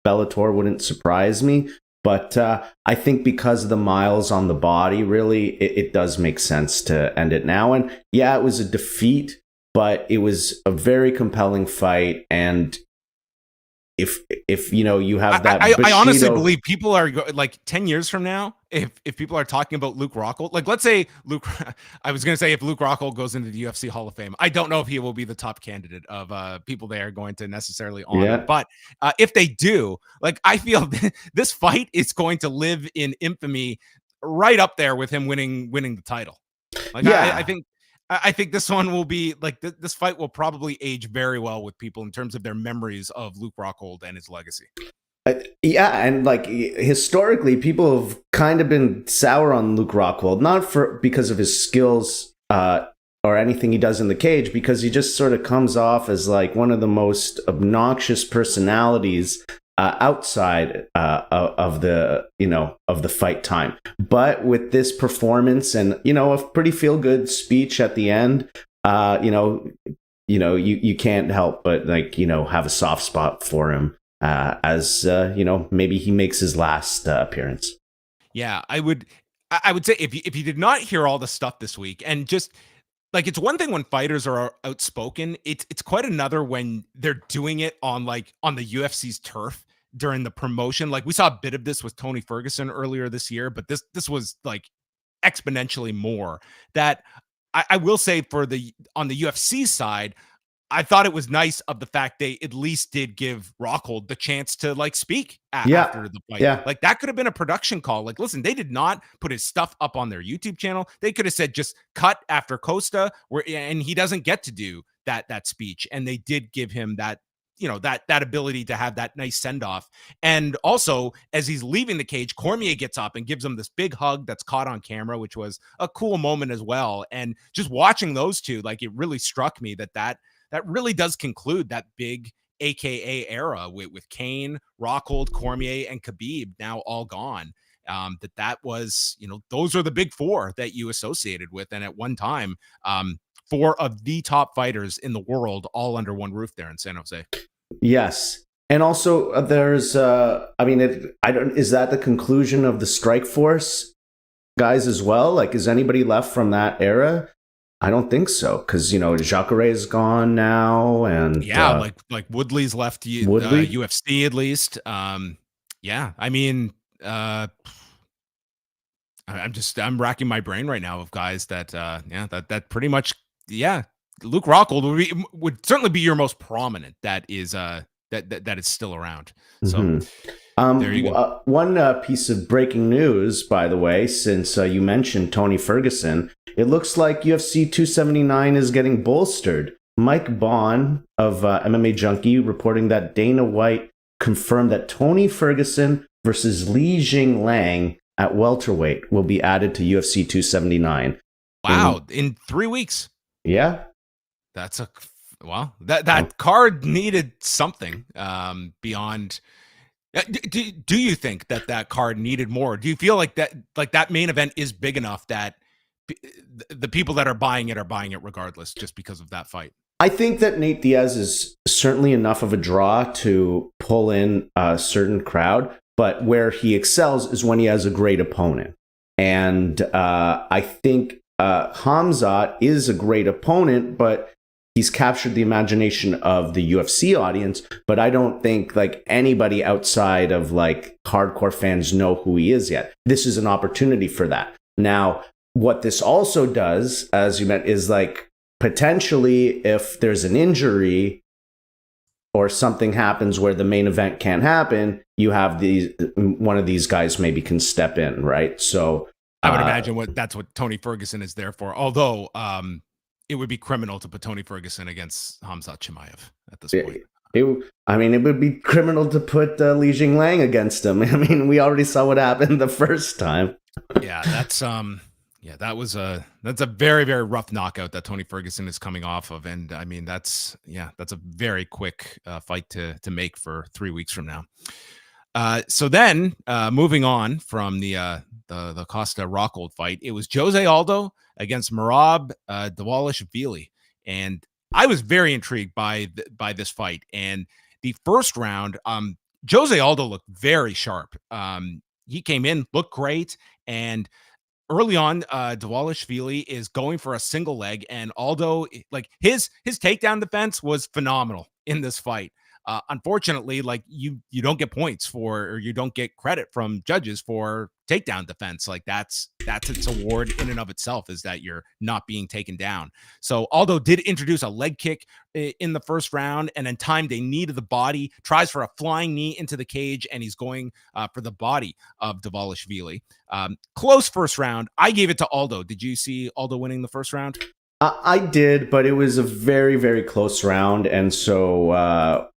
Bellator wouldn't surprise me. But I think because of the miles on the body, really, it does make sense to end it now. And yeah, it was a defeat, but it was a very compelling fight. And if you have that, I honestly believe people are like 10 years from now, if people are talking about Luke Rockhold, like let's say I was going to say if Luke Rockhold goes into the UFC Hall of Fame, I don't know if he will be the top candidate of people they are going to necessarily honor, but if they do, like I feel this fight is going to live in infamy right up there with him winning the title. Like I think this one will be like this fight will probably age very well with people in terms of their memories of Luke Rockhold and his legacy. Yeah, and like historically, people have kind of been sour on Luke Rockhold, not because of his skills or anything he does in the cage, because he just sort of comes off as like one of the most obnoxious personalities outside of the fight time. But with this performance and a pretty feel good speech at the end, you can't help but have a soft spot for him as maybe he makes his last appearance. Yeah, I would say if you did not hear all the stuff this week, and just like it's one thing when fighters are outspoken, it's quite another when they're doing it on the UFC's turf during the promotion. Like we saw a bit of this with Tony Ferguson earlier this year, but this was like exponentially more. That I will say on the UFC side, I thought it was nice of the fact they at least did give Rockhold the chance to like speak after the fight. Yeah. Like that could have been a production call. Like, listen, they did not put his stuff up on their YouTube channel. They could have said just cut after Costa, and he doesn't get to do that speech. And they did give him that that ability to have that nice send off. And also, as he's leaving the cage, Cormier gets up and gives him this big hug that's caught on camera, which was a cool moment as well. And just watching those two, like, it really struck me that really does conclude that big AKA era with Kane, Rockhold, Cormier, and Khabib now all gone. That was, those are the big four that you associated with. And at one time, four of the top fighters in the world all under one roof there in San Jose. Yes. And also there's is that the conclusion of the Strike Force guys as well? Like, is anybody left from that era? I don't think so, because Jacare is gone now, and like Woodley's left UFC at least. I mean, I'm racking my brain right now of guys that that pretty much Luke Rockhold would certainly be your most prominent that is that is still around. So there you go. One piece of breaking news, by the way, since you mentioned Tony Ferguson, it looks like UFC 279 is getting bolstered. Mike Bond of MMA Junkie reporting that Dana White confirmed that Tony Ferguson versus Li Jingliang at welterweight will be added to UFC 279. Wow, in 3 weeks. Yeah. That's that card needed something beyond. Do you think that card needed more? Do you feel like that main event is big enough that the people that are buying it regardless, just because of that fight? I think that Nate Diaz is certainly enough of a draw to pull in a certain crowd, but where he excels is when he has a great opponent. And I think Khamzat is a great opponent, but he's captured the imagination of the UFC audience. But I don't think like anybody outside of like hardcore fans know who he is yet. This is an opportunity for that. Now, what this also does, as you meant, is like potentially if there's an injury or something happens where the main event can't happen, you have one of these guys maybe can step in, right? So I would imagine that's what Tony Ferguson is there for. Although it would be criminal to put Tony Ferguson against Khamzat Chimaev at this point. It would be criminal to put Li Jingliang against him. I mean, we already saw what happened the first time. Yeah, that's that's a very, very rough knockout that Tony Ferguson is coming off of. And I mean, that's a very quick fight to make for 3 weeks from now. So then moving on from the Costa Rockhold fight, it was Jose Aldo against Merab Dvalishvili. And I was very intrigued by this fight. And the first round, Jose Aldo looked very sharp. He came in, looked great, and early on, Dvalishvili is going for a single leg, and Aldo, like his takedown defense was phenomenal in this fight. Unfortunately, like you don't get points for, or you don't get credit from judges for takedown defense. Like that's its award in and of itself, is that you're not being taken down. So Aldo did introduce a leg kick in the first round, and then timed a knee to the body, tries for a flying knee into the cage, and he's going for the body of Dvalishvili. Close first round. I gave it to Aldo. Did you see Aldo winning the first round? I did, but it was a very, very close round, and so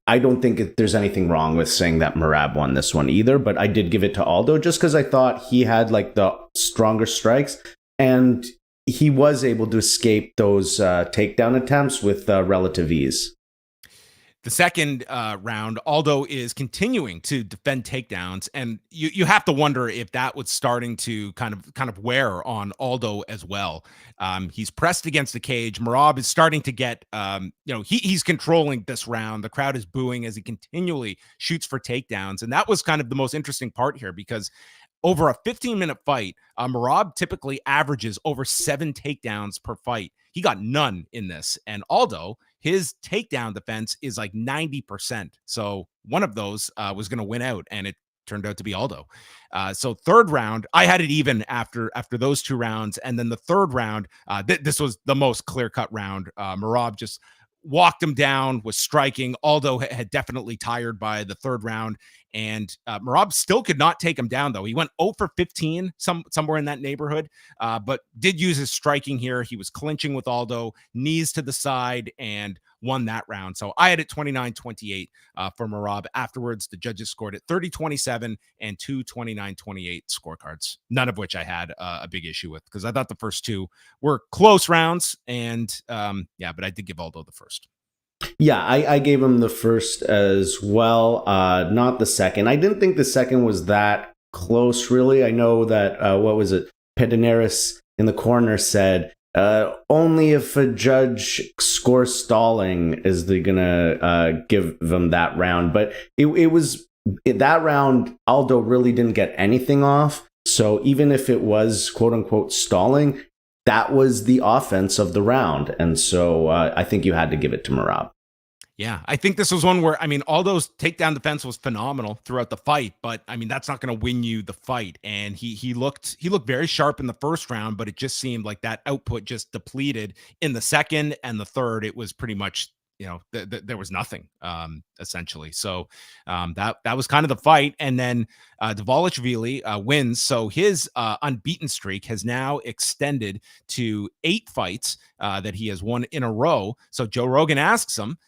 I don't think there's anything wrong with saying that Merab won this one either, but I did give it to Aldo just because I thought he had like the stronger strikes, and he was able to escape those takedown attempts with relative ease. The second round, Aldo is continuing to defend takedowns, and you have to wonder if that was starting to kind of wear on Aldo as well. He's pressed against the cage. Merab is starting to get, he's controlling this round. The crowd is booing as he continually shoots for takedowns, and that was kind of the most interesting part here, because over a 15-minute fight, Merab typically averages over 7 takedowns per fight. He got none in this, and Aldo, his takedown defense is like 90%. So one of those was going to win out, and it turned out to be Aldo. So third round, I had it even after those 2 rounds. And then the third round, this was the most clear-cut round. Merab just walked him down, was striking. Aldo had definitely tired by the third round, and Merab still could not take him down, though. He went 0 for 15, somewhere in that neighborhood, but did use his striking here. He was clinching with Aldo, knees to the side, and won that round. So I had it 29-28 for Merab. Afterwards, the judges scored it 30-27 and two 29-28 scorecards, none of which I had a big issue with because I thought the first two were close rounds. And but I did give Aldo the first. Yeah, I gave him the first as well, not the second. I didn't think the second was that close, really. I know that, what was it? Pedinaris in the corner said, only if a judge scores stalling is they going to give them that round. But it was that round, Aldo really didn't get anything off. So even if it was quote unquote stalling, that was the offense of the round. And so I think you had to give it to Merab. Yeah, I think this was one where, I mean, Aldo's takedown defense was phenomenal throughout the fight, but I mean, that's not going to win you the fight. And he looked very sharp in the first round, but it just seemed like that output just depleted in the second and the third. It was pretty much, there was nothing, essentially. So that was kind of the fight. And then Dvalishvili wins. So his unbeaten streak has now extended to 8 fights that he has won in a row. So Joe Rogan asks him,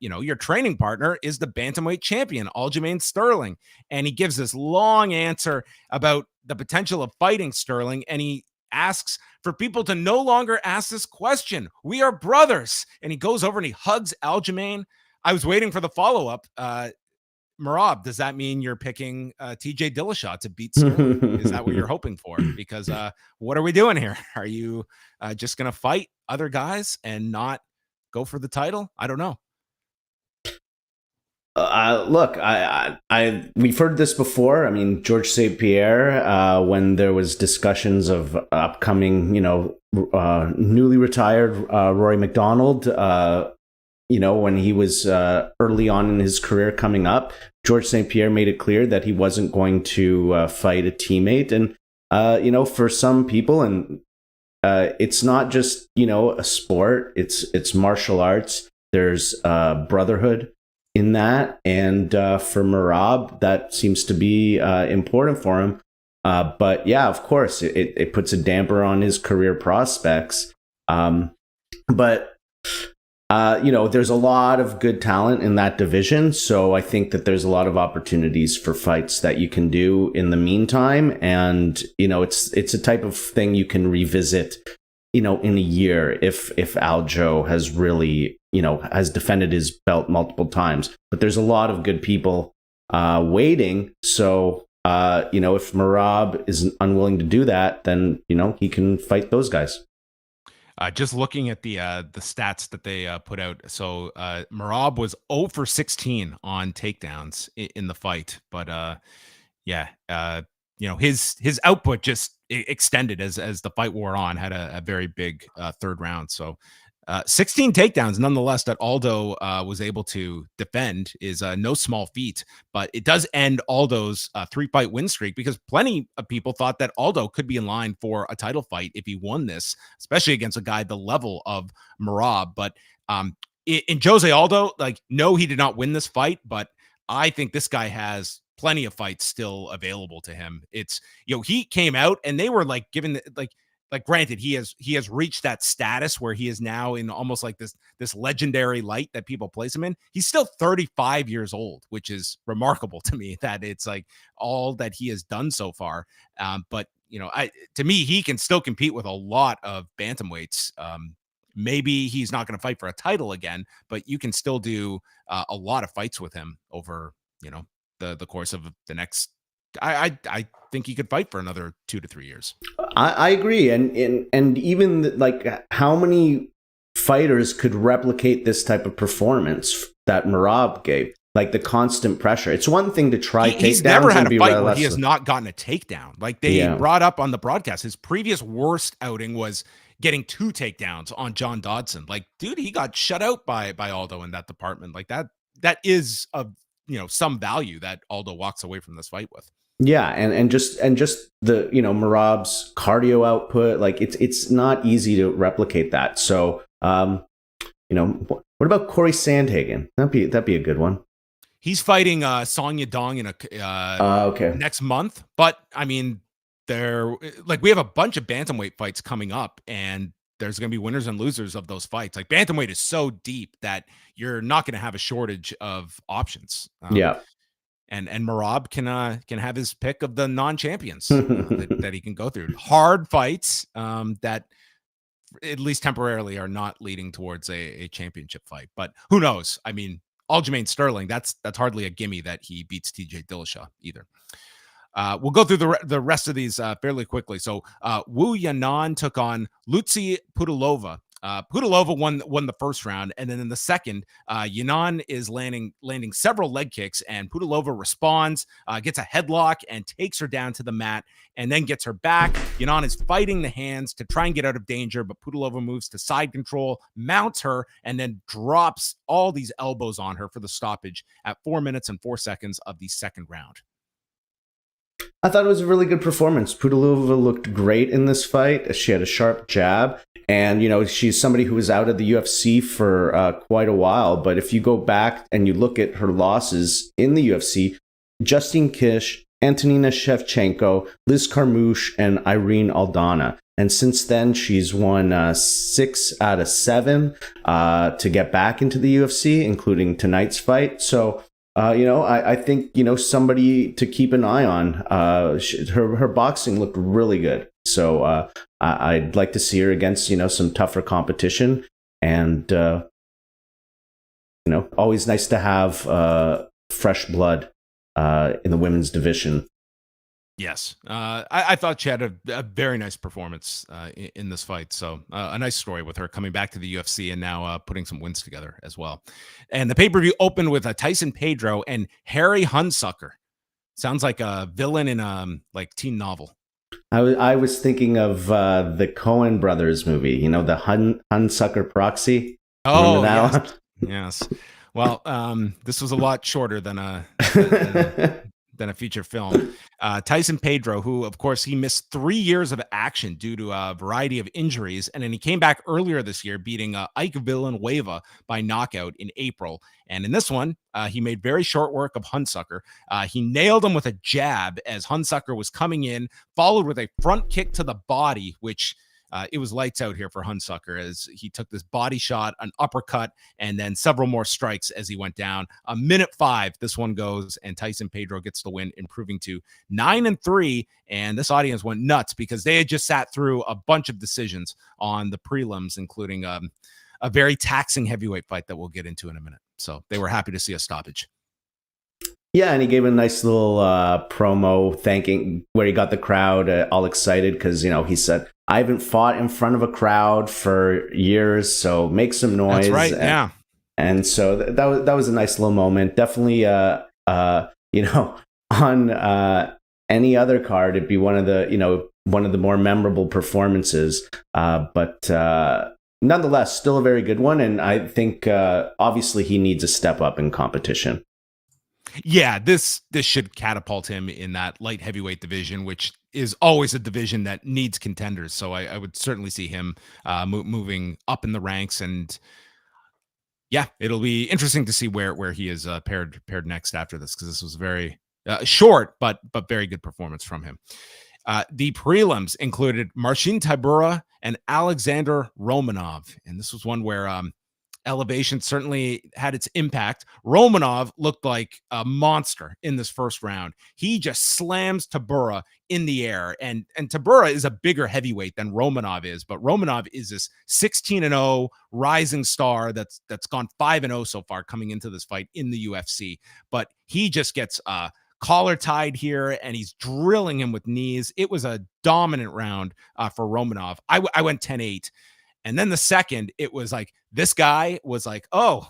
your training partner is the bantamweight champion, Aljamain Sterling. And he gives this long answer about the potential of fighting Sterling. And he asks for people to no longer ask this question. We are brothers. And he goes over and he hugs Aljamain. I was waiting for the follow-up. Merab, does that mean you're picking TJ Dillashaw to beat Sterling? Is that what you're hoping for? Because what are we doing here? Are you just going to fight other guys and not go for the title? I don't know. Look, we've heard this before. I mean, George St. Pierre, when there was discussions of upcoming, newly retired Rory McDonald, when he was early on in his career coming up, George St. Pierre made it clear that he wasn't going to fight a teammate. And, for some people, and it's not just, a sport, it's martial arts. There's brotherhood in that. And for Merab, that seems to be important for him. But yeah, of course, it puts a damper on his career prospects. But there's a lot of good talent in that division. So I think that there's a lot of opportunities for fights that you can do in the meantime. And, it's a type of thing you can revisit, in a year if Aljo has really, has defended his belt multiple times. But there's a lot of good people waiting. So, if Merab is unwilling to do that, then, he can fight those guys. Just looking at the stats that they put out. So Merab was 0 for 16 on takedowns in the fight. But his output just extended as the fight wore on, had a very big third round. So 16 takedowns, nonetheless, that Aldo was able to defend is no small feat, but it does end Aldo's 3-fight win streak because plenty of people thought that Aldo could be in line for a title fight if he won this, especially against a guy the level of Merab. But in Jose Aldo, no, he did not win this fight, but I think this guy has plenty of fights still available to him. It's, he came out and they were given granted, he has reached that status where he is now in almost like this legendary light that people place him in. He's still 35 years old, which is remarkable to me that it's all that he has done so far. But to me, he can still compete with a lot of bantamweights. Maybe he's not going to fight for a title again, but you can still do a lot of fights with him over, the course of the next. I think he could fight for another 2 to 3 years. I agree, and even how many fighters could replicate this type of performance that Merab gave? The constant pressure. It's one thing to try takedowns. He's never had a fight where he has not gotten a takedown. They brought up on the broadcast, his previous worst outing was getting 2 takedowns on John Dodson. Dude, he got shut out by Aldo in that department. That is of some value that Aldo walks away from this fight with. Yeah, and just the Merab's cardio output, it's not easy to replicate that. So what about Corey Sandhagen? That'd be a good one. He's fighting Sonya Dong in a next month, but I mean we have a bunch of bantamweight fights coming up, and there's going to be winners and losers of those fights. Like bantamweight is so deep that you're not going to have a shortage of options. Yeah. And Merab can have his pick of the non-champions that he can go through. Hard fights that at least temporarily are not leading towards a championship fight. But who knows? I mean, Aljamain Sterling, that's hardly a gimme that he beats TJ Dillashaw either. We'll go through the rest of these fairly quickly. So Wu Yanan took on Lucie Pudilova. Pudilova won the first round, and then in the second, Yanan is landing several leg kicks, and Pudilova responds, gets a headlock, and takes her down to the mat, and then gets her back. Yanan is fighting the hands to try and get out of danger, but Pudilova moves to side control, mounts her, and then drops all these elbows on her for the stoppage at 4 minutes and 4 seconds of the second round. I thought it was a really good performance. Pudilova looked great in this fight. She had a sharp jab. And, she's somebody who was out of the UFC for quite a while. But if you go back and you look at her losses in the UFC, Justine Kish, Antonina Shevchenko, Liz Carmouche, and Irene Aldana. And since then, she's won 6 out of 7 to get back into the UFC, including tonight's fight. So, I think, somebody to keep an eye on. Her boxing looked really good. So I'd like to see her against, some tougher competition. And, always nice to have fresh blood in the women's division. Yes. I thought she had a very nice performance in this fight. So a nice story with her coming back to the UFC and now putting some wins together as well. And the pay-per-view opened with Tyson Pedro and Harry Hunsucker. Sounds like a villain in a teen novel. I was thinking of the Coen brothers movie, the Hunsucker Proxy. Oh, yes. Yes. Well, this was a lot shorter than a feature film. Tyson Pedro, who, of course, he missed 3 years of action due to a variety of injuries. And then he came back earlier this year, beating Ike Villanueva by knockout in April. And in this one, he made very short work of Hunsucker. He nailed him with a jab as Hunsucker was coming in, followed with a front kick to the body, which it was lights out here for Hunsucker as he took this body shot, an uppercut, and then several more strikes as he went down. A minute 5, this one goes, and Tyson Pedro gets the win, improving to 9-3. And this audience went nuts because they had just sat through a bunch of decisions on the prelims, including a very taxing heavyweight fight that we'll get into in a minute. So they were happy to see a stoppage. Yeah, and he gave a nice little promo thanking where he got the crowd all excited because, he said, I haven't fought in front of a crowd for years, so make some noise. That's right, yeah. And so that was a nice little moment. Definitely, on any other card, it'd be one of the more memorable performances. But nonetheless, still a very good one. And I think, obviously, he needs a step up in competition. Yeah, this should catapult him in that light heavyweight division, which is always a division that needs contenders. So I would certainly see him moving up in the ranks, and yeah, it'll be interesting to see where he is paired next after this, because this was very short but very good performance from him. The prelims included Marcin Tybura and Alexander Romanov, and this was one where elevation certainly had its impact. Romanov looked like a monster in this first round. He just slams Tybura in the air, and Tybura is a bigger heavyweight than Romanov is, but Romanov is this 16-0 rising star that's gone 5-0 so far coming into this fight in the UFC. But he just gets collar tied here, and he's drilling him with knees. It was a dominant round for Romanov. I went 10-8. And then the second, it was like, this guy was like, oh,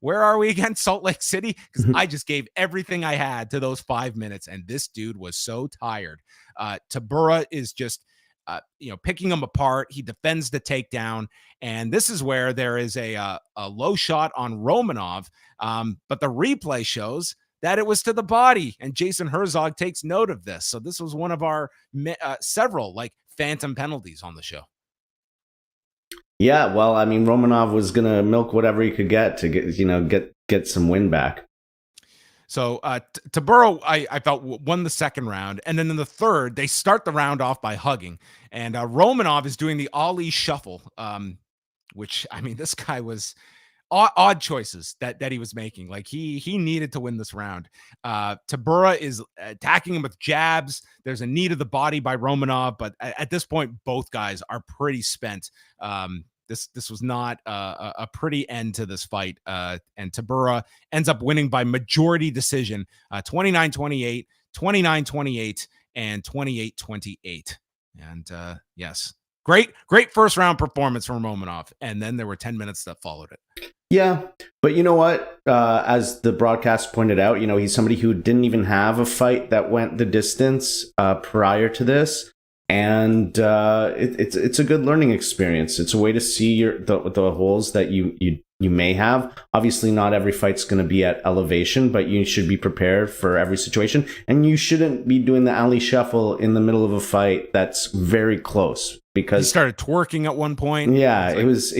where are we again? Salt Lake City? Because I just gave everything I had to those 5 minutes, and this dude was so tired. Tybura is just, picking him apart. He defends the takedown, and this is where there is a low shot on Romanov, but the replay shows that it was to the body, and Jason Herzog takes note of this. So this was one of our several phantom penalties on the show. Yeah, well, I mean, Romanov was gonna milk whatever he could get to get some win back. So Taburo, I felt won the second round, and then in the third, they start the round off by hugging, and Romanov is doing the Ali shuffle, which I mean, this guy was odd choices that he was making. Like he needed to win this round. Tabura is attacking him with jabs. There's a knee to the body by Romanov, but at this point, both guys are pretty spent. This was not a pretty end to this fight. And Tabura ends up winning by majority decision, 29-28, 29-28, and 28-28. And yes, great first round performance from Romanov. And then there were 10 minutes that followed it. Yeah, but you know what? As the broadcast pointed out, he's somebody who didn't even have a fight that went the distance prior to this, and it's a good learning experience. It's a way to see the holes that you may have. Obviously, not every fight's going to be at elevation, but you should be prepared for every situation, and you shouldn't be doing the alley shuffle in the middle of a fight that's very close. Because he started twerking at one point. Yeah, it was.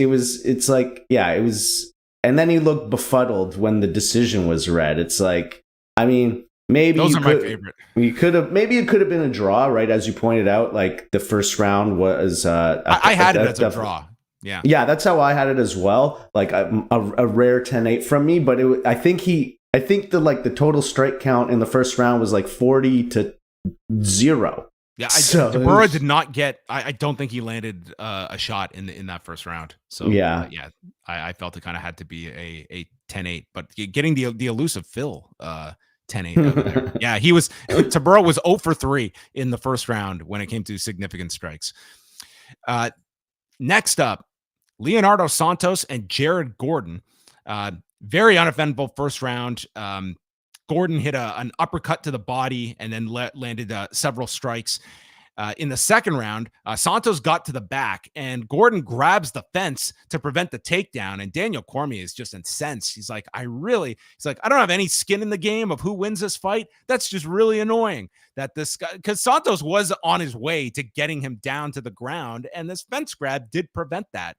And then he looked befuddled when the decision was read. It's like, I mean, maybe those are my favorite. Maybe it could have been a draw, right? As you pointed out, like the first round was. I had it as a draw. Yeah, that's how I had it as well. Like a rare 10-8 from me, but I think the total strike count in the first round was like 40-0. Yeah, Tabura did not get. I don't think he landed a shot in that first round. So yeah, I felt it kind of had to be a 10-8. But getting the elusive Phil 10-8 over there. Yeah, Tabura was 0 for 3 in the first round when it came to significant strikes. Next up, Leonardo Santos and Jared Gordon. Very uneventful first round. Gordon hit an uppercut to the body and then landed several strikes. In the second round, Santos got to the back and Gordon grabs the fence to prevent the takedown. And Daniel Cormier is just incensed. He's like, I don't have any skin in the game of who wins this fight. That's just really annoying that this guy, because Santos was on his way to getting him down to the ground. And this fence grab did prevent that.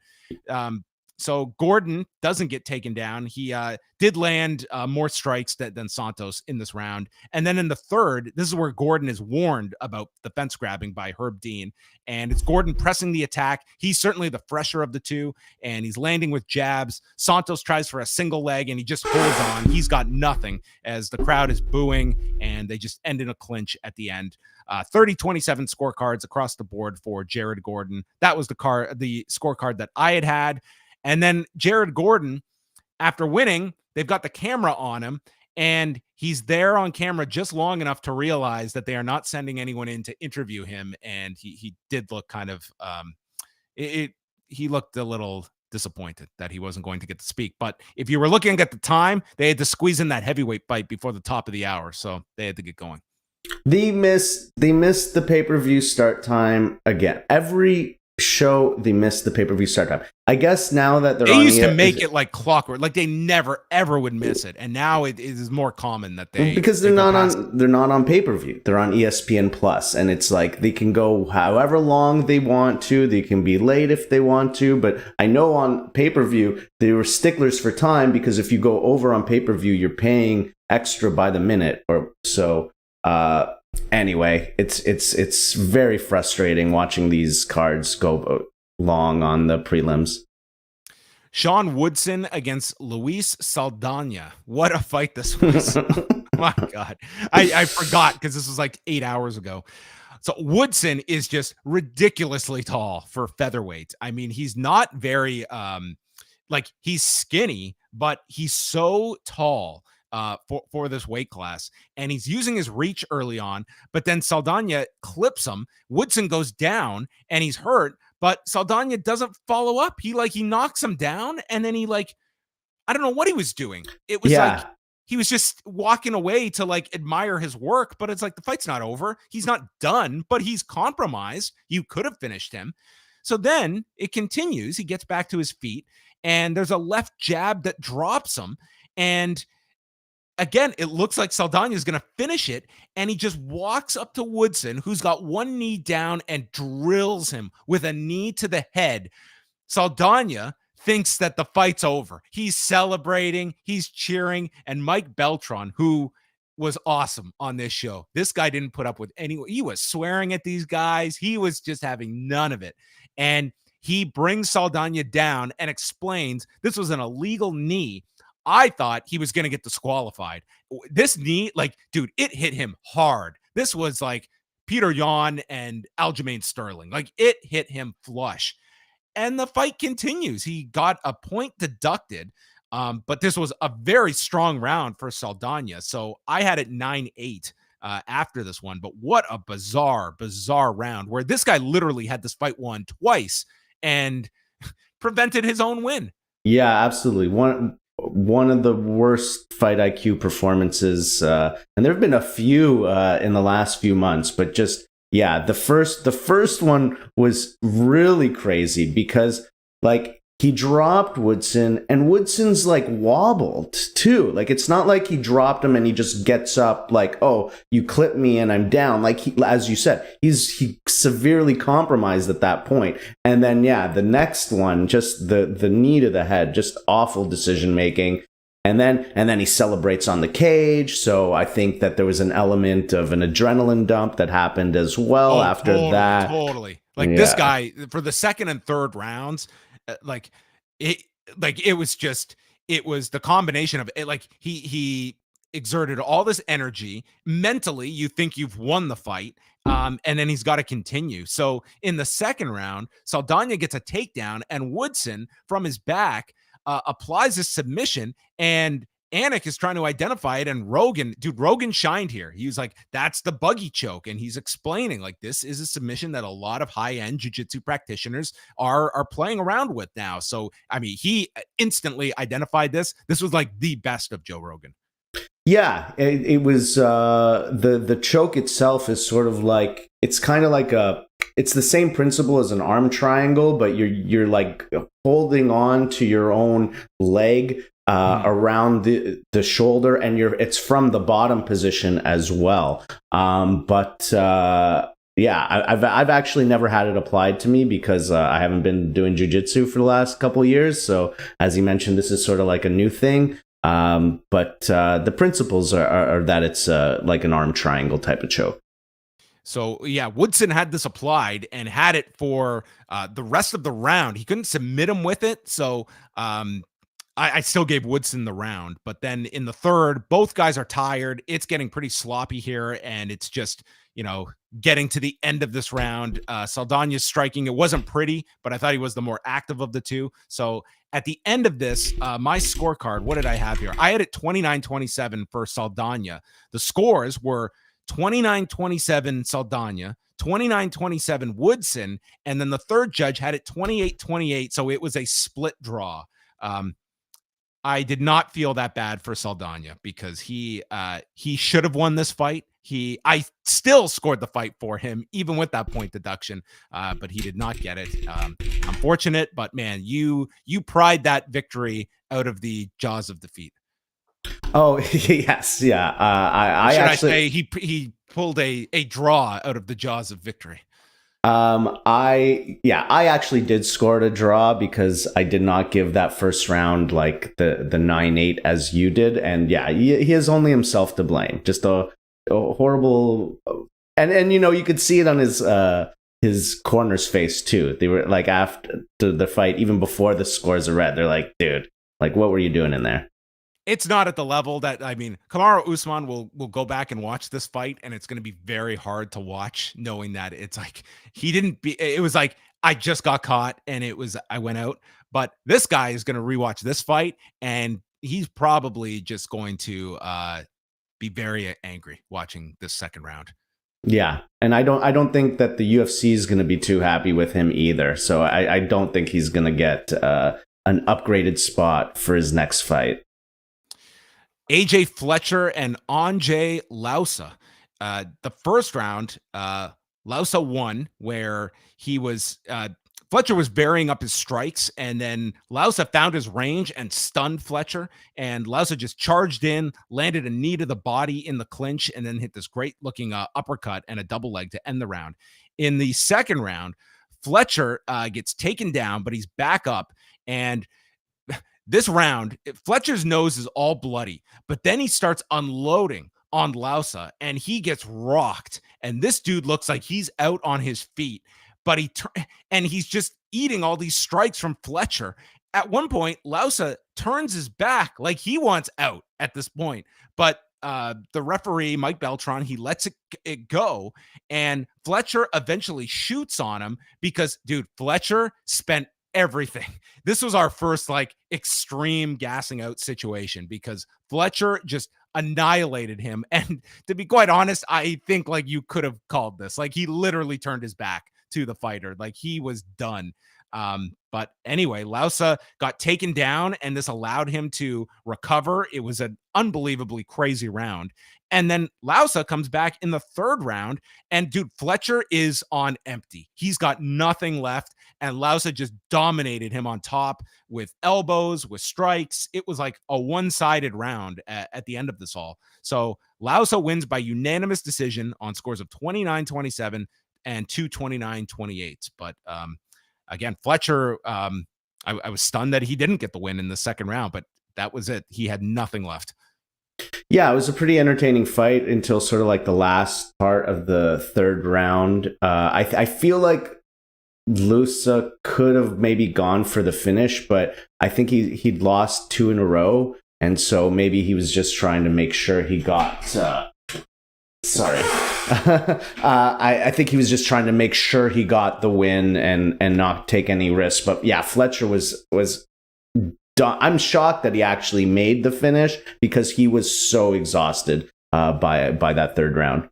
So Gordon doesn't get taken down. He did land more strikes than Santos in this round. And then in the third, this is where Gordon is warned about the fence grabbing by Herb Dean. And it's Gordon pressing the attack. He's certainly the fresher of the two, and he's landing with jabs. Santos tries for a single leg, and he just holds on. He's got nothing as the crowd is booing, and they just end in a clinch at the end. 30-27 scorecards across the board for Jared Gordon. That was the scorecard that I had. And then Jared Gordon, after winning, they've got the camera on him, and he's there on camera just long enough to realize that they are not sending anyone in to interview him. And he did look kind of, he looked a little disappointed that he wasn't going to get to speak. But if you were looking at the time, they had to squeeze in that heavyweight fight before the top of the hour, so they had to get going. They missed the pay-per-view start time again. Every show they missed the pay-per-view start time. I guess now that they used to make it like clockwork, like they never ever would miss it, and now it is more common that because they're not on pay-per-view. They're on ESPN Plus, and it's like they can go however long they want to. They can be late if they want to, but I know on pay-per-view they were sticklers for time because if you go over on pay-per-view, you're paying extra by the minute or so. Anyway, it's very frustrating watching these cards go long on the prelims. Sean Woodson against Luis Saldana. What a fight this was. My God. I forgot because this was like 8 hours ago. So Woodson is just ridiculously tall for featherweight. I mean, he's not very, he's skinny, but he's so tall. For this weight class, and he's using his reach early on, but then Saldana clips him. Woodson goes down and he's hurt, but Saldana doesn't follow up. He knocks him down, and then I don't know what he was doing. It was like he was just walking away to admire his work, but it's like the fight's not over. He's not done, but he's compromised. You could have finished him. So then it continues. He gets back to his feet, and there's a left jab that drops him, and again, it looks like Saldana is going to finish it, and he just walks up to Woodson, who's got one knee down, and drills him with a knee to the head. Saldana thinks that the fight's over. He's celebrating, he's cheering, and Mike Beltran, who was awesome on this show. This guy didn't put up with anyone. He was swearing at these guys. He was just having none of it. And he brings Saldana down and explains this was an illegal knee. I thought he was going to get disqualified. This knee, like, dude, it hit him hard. This was like Peter Yan and Aljamain Sterling. Like, it hit him flush. And the fight continues. He got a point deducted, but this was a very strong round for Saldana. So I had it 9-8 after this one. But what a bizarre round where this guy literally had this fight won twice and prevented his own win. Yeah, absolutely. One of the worst fight IQ performances, and there have been a few in the last few months, but just yeah, the first one was really crazy because like he dropped Woodson and Woodson's like wobbled too. Like it's not like he dropped him and he just gets up like, oh, you clip me and I'm down. Like he, as you said, he severely compromised at that point. And then yeah, the next one, just the knee to the head, just awful decision making. And then he celebrates on the cage. So I think that there was an element of an adrenaline dump that happened as well after that. Totally. Like this guy for the second and third rounds, it was the combination of it. Like he exerted all this energy mentally. You think you've won the fight. And then he's got to continue. So in the second round, Saldana gets a takedown and Woodson from his back applies a submission, and Anik is trying to identify it. And Rogan shined here. He was like, that's the buggy choke. And he's explaining like, this is a submission that a lot of high-end jiu-jitsu practitioners are playing around with now. So, I mean, he instantly identified this. This was like the best of Joe Rogan. Yeah, it was the choke itself is sort of like, it's kind of like it's the same principle as an arm triangle, but you're like holding on to your own leg around the shoulder, and it's from the bottom position as well. Yeah, I've actually never had it applied to me because I haven't been doing jiu-jitsu for the last couple of years. So as you mentioned, this is sort of like a new thing. But the principles are that it's like an arm triangle type of choke. So yeah, Woodson had this applied and had it for the rest of the round. He couldn't submit him with it. So I still gave Woodson the round. But then in the third, both guys are tired. It's getting pretty sloppy here. And it's just, getting to the end of this round. Saldana's striking. It wasn't pretty, but I thought he was the more active of the two. So at the end of this, my scorecard, what did I have here? I had it 29-27 for Saldana. The scores were 29-27 Saldana, 29-27 Woodson, and then the third judge had it 28-28, so it was a split draw. I did not feel that bad for Saldana because he should have won this fight. I still scored the fight for him, even with that point deduction, but he did not get it. Unfortunate, but man, you pried that victory out of the jaws of defeat. Oh yes, yeah. I say he pulled a draw out of the jaws of victory. I actually did score a draw because I did not give that first round like the 9-8 as you did, and yeah, he has only himself to blame. Just a horrible, and you could see it on his corner's face too. They were like after the fight, even before the scores are read, they're like, dude, like what were you doing in there? It's not at the level that, Kamaru Usman will go back and watch this fight, and it's going to be very hard to watch knowing that it's like it was like, I just got caught and I went out. But this guy is going to rewatch this fight, and he's probably just going to be very angry watching this second round. Yeah, and I don't think that the UFC is going to be too happy with him either. So I don't think he's going to get an upgraded spot for his next fight. AJ Fletcher and Andre Lausa. The first round, Lausa won, where Fletcher was burying up his strikes, and then Lausa found his range and stunned Fletcher, and Lausa just charged in, landed a knee to the body in the clinch, and then hit this great-looking uppercut and a double leg to end the round. In the second round, Fletcher gets taken down, but he's back up, and this round, Fletcher's nose is all bloody, but then he starts unloading on Lausa, and he gets rocked. And this dude looks like he's out on his feet, but and he's just eating all these strikes from Fletcher. At one point, Lausa turns his back like he wants out at this point, but the referee, Mike Beltran, he lets it go, and Fletcher eventually shoots on him because, dude, Fletcher spent everything. This was our first like extreme gassing out situation because Fletcher just annihilated him. And to be quite honest, I think like you could have called this. Like he literally turned his back to the fighter. Like he was done. But anyway, Lausa got taken down and this allowed him to recover. It was an unbelievably crazy round. And then Lausa comes back in the third round, and dude, Fletcher is on empty. He's got nothing left, and Lausa just dominated him on top with elbows, with strikes. It was like a one-sided round at the end of this all. So Lausa wins by unanimous decision on scores of 29-27 and 29-28. But again, Fletcher, I was stunned that he didn't get the win in the second round, but that was it. He had nothing left. Yeah, it was a pretty entertaining fight until sort of like the last part of the third round. I feel like Lausa could have maybe gone for the finish, but I think he'd lost 2 in a row, and so maybe he was just trying to make sure he got. Sorry, I think he was just trying to make sure he got the win and not take any risks. But yeah, Fletcher was. I'm shocked that he actually made the finish because he was so exhausted by that third round.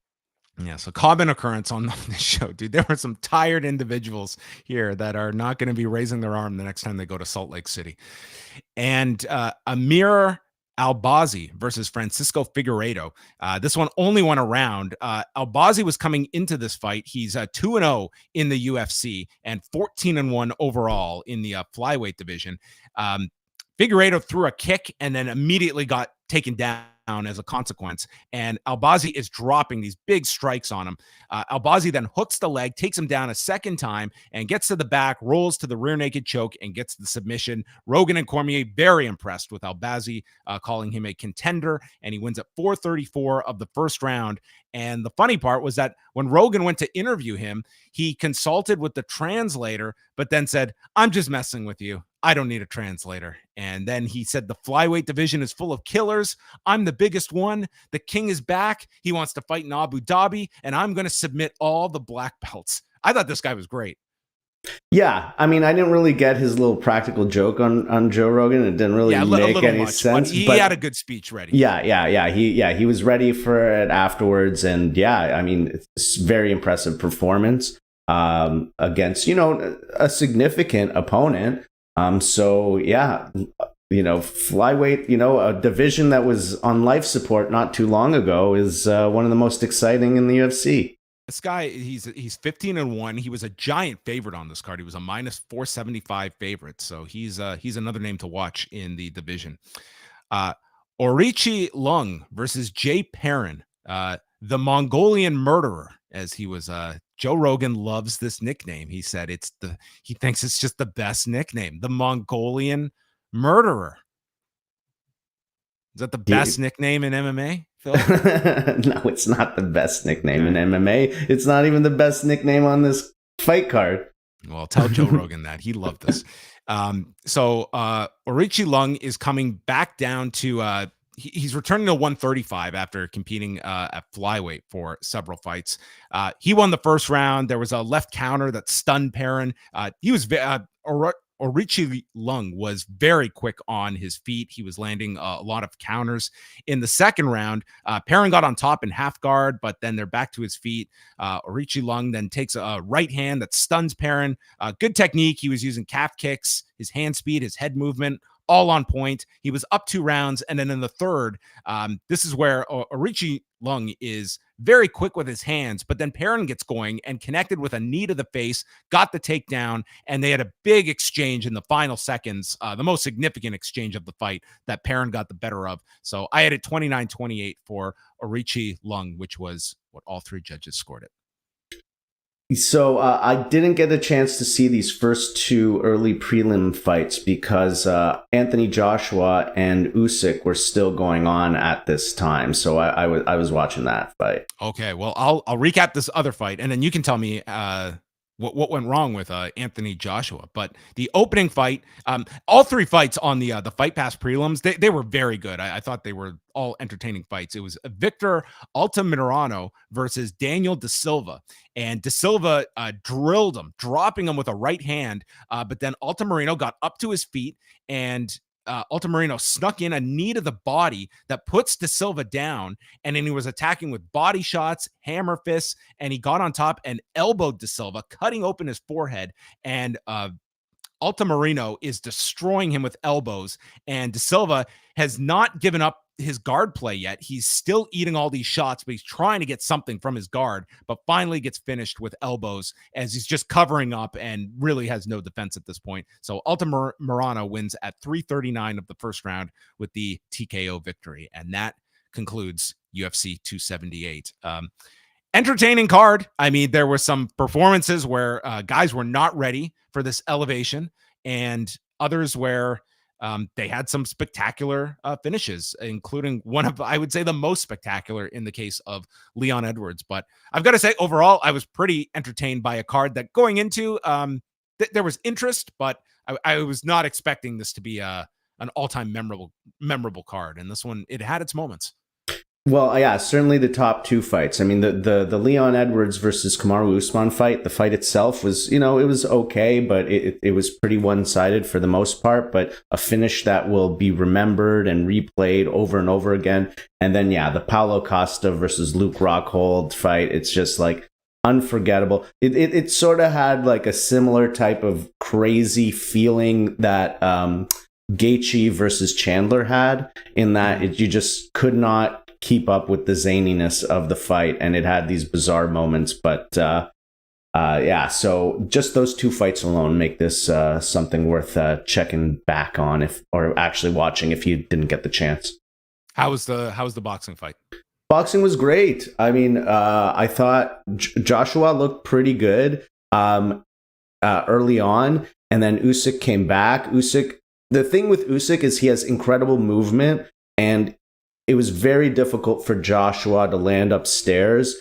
Yeah, so common occurrence on this show, dude. There were some tired individuals here that are not going to be raising their arm the next time they go to Salt Lake City. And Amir Albazi versus Francisco Figueiredo. This one only went around. Albazi was coming into this fight. He's 2-0 in the UFC and 14-1 overall in the flyweight division. Figueiredo threw a kick and then immediately got taken down as a consequence. And Albazi is dropping these big strikes on him. Albazi then hooks the leg, takes him down a second time, and gets to the back, rolls to the rear naked choke, and gets the submission. Rogan and Cormier very impressed with Albazi, calling him a contender, and he wins at 4:34 of the first round. And the funny part was that when Rogan went to interview him, he consulted with the translator, but then said, "I'm just messing with you. I don't need a translator." And then he said, "The flyweight division is full of killers. I'm the biggest one. The king is back. He wants to fight in Abu Dhabi, and I'm going to submit all the black belts." I thought this guy was great. Yeah, I mean, I didn't really get his little practical joke on Joe Rogan. It didn't really make any sense. But he had a good speech ready. Yeah. He was ready for it afterwards, and yeah, I mean, it's very impressive performance against a significant opponent. So yeah, flyweight, a division that was on life support not too long ago is one of the most exciting in the UFC. This guy, he's 15-1. He was a giant favorite on this card. He was a minus 475 favorite. So he's another name to watch in the division. Orichi Lung versus Jay Perrin, the Mongolian murderer, as he was. Joe Rogan loves this nickname. He said he thinks it's just the best nickname, the Mongolian murderer. Is that the best nickname in MMA, Phil? No, it's not the best nickname in MMA. It's not even the best nickname on this fight card. Well, tell Joe Rogan that. He loved this. So Orichi Lung is coming back down to he's returning to 135 after competing at flyweight for several fights. He won the first round. There was a left counter that stunned Perrin. Orichi Lung was very quick on his feet. He was landing a lot of counters. In the second round, Perrin got on top in half guard, but then they're back to his feet. Orichi Lung then takes a right hand that stuns Perrin. Good technique. He was using calf kicks, his hand speed, his head movement, all on point. He was up 2 rounds. And then in the third, this is where Orichi Lung is very quick with his hands, but then Perrin gets going and connected with a knee to the face, got the takedown, and they had a big exchange in the final seconds, the most significant exchange of the fight that Perrin got the better of. So I had it 29-28 for Orichi Lung, which was what all 3 judges scored it. So I didn't get a chance to see these first two early prelim fights because Anthony Joshua and Usyk were still going on at this time. So I was watching that fight. Okay, well, I'll recap this other fight, and then you can tell me what went wrong with Anthony Joshua. But the opening fight, all three fights on the Fight Pass prelims, they were very good. I thought they were all entertaining fights. It was Victor Altamirano versus Daniel Da Silva, and Da Silva drilled him, dropping him with a right hand. But then Altamirano got up to his feet and. Altamirano snuck in a knee to the body that puts Da Silva down, and then he was attacking with body shots, hammer fists, and he got on top and elbowed Da Silva, cutting open his forehead. And Altamirano is destroying him with elbows, and Da Silva has not given up his guard play yet. He's still eating all these shots, but he's trying to get something from his guard, but finally gets finished with elbows as he's just covering up and really has no defense at this point. So Altamirano wins at 3:39 of the first round with the TKO victory, and that concludes UFC 278. Entertaining card. I mean, there were some performances where guys were not ready for this elevation, and others where they had some spectacular finishes, including one of, I would say, the most spectacular in the case of Leon Edwards. But I've got to say, overall, I was pretty entertained by a card that going into there was interest, but I was not expecting this to be an all-time memorable card. And this one, it had its moments. Well, yeah, certainly the top two fights. I mean, the Leon Edwards versus Kamaru Usman fight, the fight itself was, it was okay, but it was pretty one-sided for the most part, but a finish that will be remembered and replayed over and over again. And then, yeah, the Paulo Costa versus Luke Rockhold fight, it's just like unforgettable. It sort of had like a similar type of crazy feeling that Gaethje versus Chandler had, in that you just could not keep up with the zaniness of the fight, and it had these bizarre moments. But yeah, so just those two fights alone make this something worth checking back on, or actually watching if you didn't get the chance. How was the boxing fight? Boxing was great. I mean, I thought Joshua looked pretty good early on, and then Usyk came back. The thing with Usyk is he has incredible movement, and it was very difficult for Joshua to land upstairs,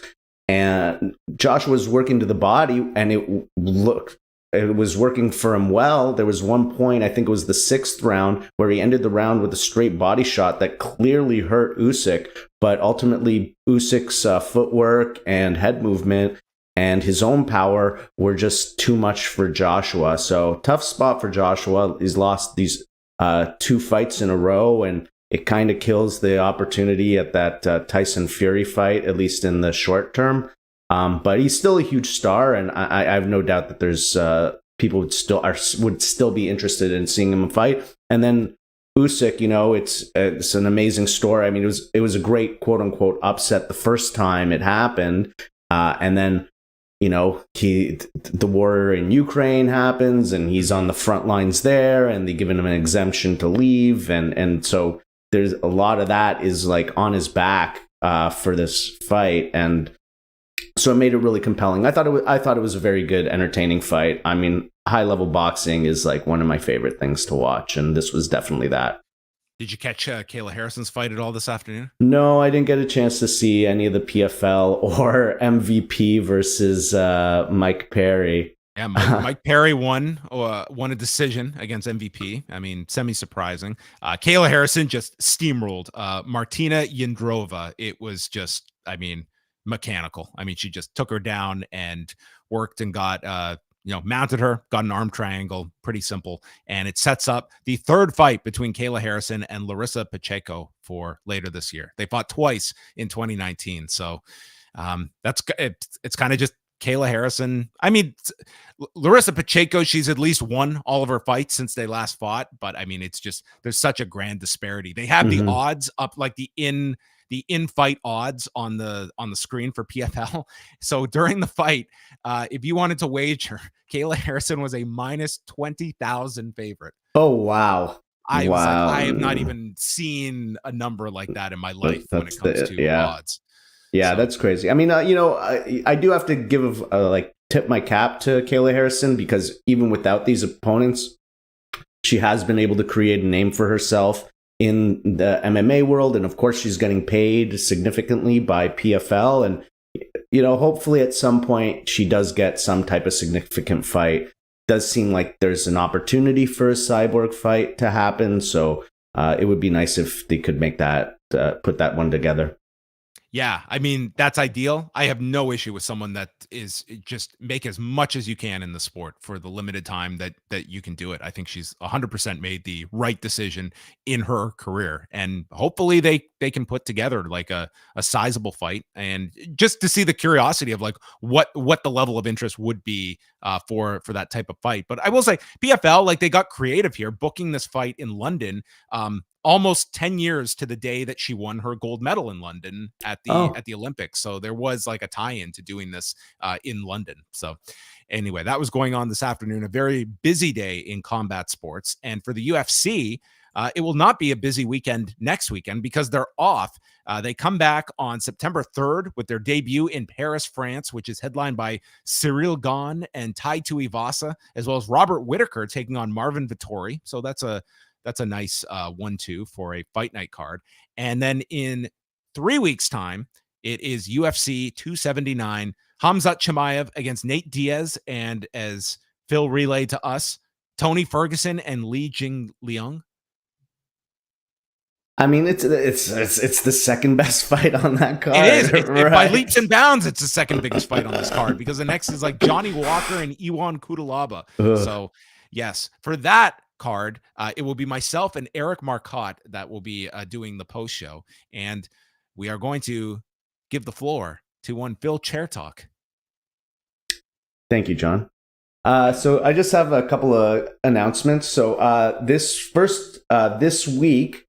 and Joshua was working to the body, and it was working for him well. There was one point, I think it was the 6th round, where he ended the round with a straight body shot that clearly hurt Usyk, but ultimately Usyk's footwork and head movement and his own power were just too much for Joshua. So tough spot for Joshua. He's lost these 2 fights in a row, and it kind of kills the opportunity at that Tyson Fury fight, at least in the short term. But he's still a huge star, and I have no doubt that there's people would still be interested in seeing him fight. And then Usyk, it's an amazing story. I mean, it was a great quote unquote upset the first time it happened, and then the war in Ukraine happens, and he's on the front lines there, and they give him an exemption to leave, and so there's a lot of that is like on his back for this fight, and so it made it really compelling. I thought it was a very good, entertaining fight. I mean, high level boxing is like one of my favorite things to watch, and this was definitely that. Did you catch Kayla Harrison's fight at all this afternoon? No, I didn't get a chance to see any of the PFL or MVP versus Mike Perry. Yeah, Mike Perry won a decision against MVP. I mean, semi-surprising. Kayla Harrison just steamrolled Martina Yindrova. It was just, I mean, mechanical. I mean, she just took her down and worked and got mounted her, got an arm triangle, pretty simple. And it sets up the third fight between Kayla Harrison and Larissa Pacheco for later this year. They fought twice in 2019. So it's kind of just Kayla Harrison. I mean, Larissa Pacheco, she's at least won all of her fights since they last fought. But I mean, it's just, there's such a grand disparity. They have the odds up, like the in-fight odds on the screen for PFL. So during the fight, if you wanted to wager, Kayla Harrison was a minus 20,000 favorite. Oh, wow. I was like, I have not even seen a number like that in my life when it comes to odds. Yeah, so that's crazy. I mean, I do have to give tip my cap to Kayla Harrison, because even without these opponents, she has been able to create a name for herself in the MMA world. And of course, she's getting paid significantly by PFL. And, hopefully at some point she does get some type of significant fight. Does seem like there's an opportunity for a Cyborg fight to happen. So it would be nice if they could make that, put that one together. Yeah, I mean, that's ideal. I have no issue with someone that is just make as much as you can in the sport for the limited time that you can do it. I think she's 100% made the right decision in her career, and hopefully they can put together like a sizable fight, and just to see the curiosity of like what the level of interest would be for that type of fight. But I will say PFL, like, they got creative here, booking this fight in London. Almost 10 years to the day that she won her gold medal in London at the Olympics. So there was like a tie-in to doing this in London. So anyway, that was going on this afternoon, a very busy day in combat sports. And for the UFC, it will not be a busy weekend next weekend because they're off. They come back on September 3rd with their debut in Paris, France, which is headlined by Cyril Gane and Tai Tuivasa, as well as Robert Whittaker taking on Marvin Vettori. So that's a nice 1-2 for a fight night card. And then in 3 weeks' time, it is UFC 279, Khamzat Chimaev against Nate Diaz, and as Phil relayed to us, Tony Ferguson and Li Jing Liang. I mean, it's the second best fight on that card. It is. Right? By leaps and bounds, it's the second biggest fight on this card, because the next is like Johnny Walker and Iwan Kudalaba. So yes, for that card, it will be myself and Eric Marcotte that will be doing the post show, and we are going to give the floor to one Phil Chertok. Thank you, John. So I just have a couple of announcements. So this week,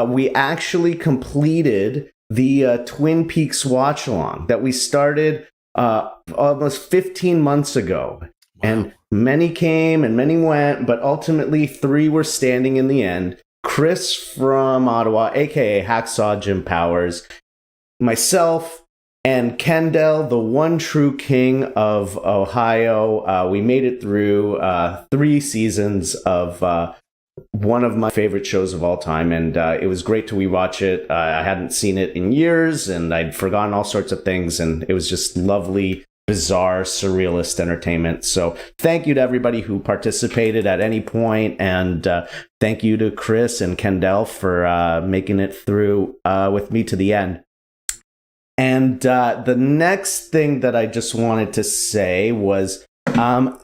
we actually completed the Twin Peaks watch along that we started almost 15 months ago. Wow. And many came and many went, but ultimately 3 were standing in the end. Chris from Ottawa, aka Hacksaw Jim Powers, myself, and Kendall, the one true king of Ohio. We made it through 3 seasons of one of my favorite shows of all time, and it was great to rewatch it. I hadn't seen it in years, and I'd forgotten all sorts of things, and it was just lovely, bizarre, surrealist entertainment. So thank you to everybody who participated at any point, and thank you to Chris and Kendall for making it through with me to the end. And the next thing that I just wanted to say was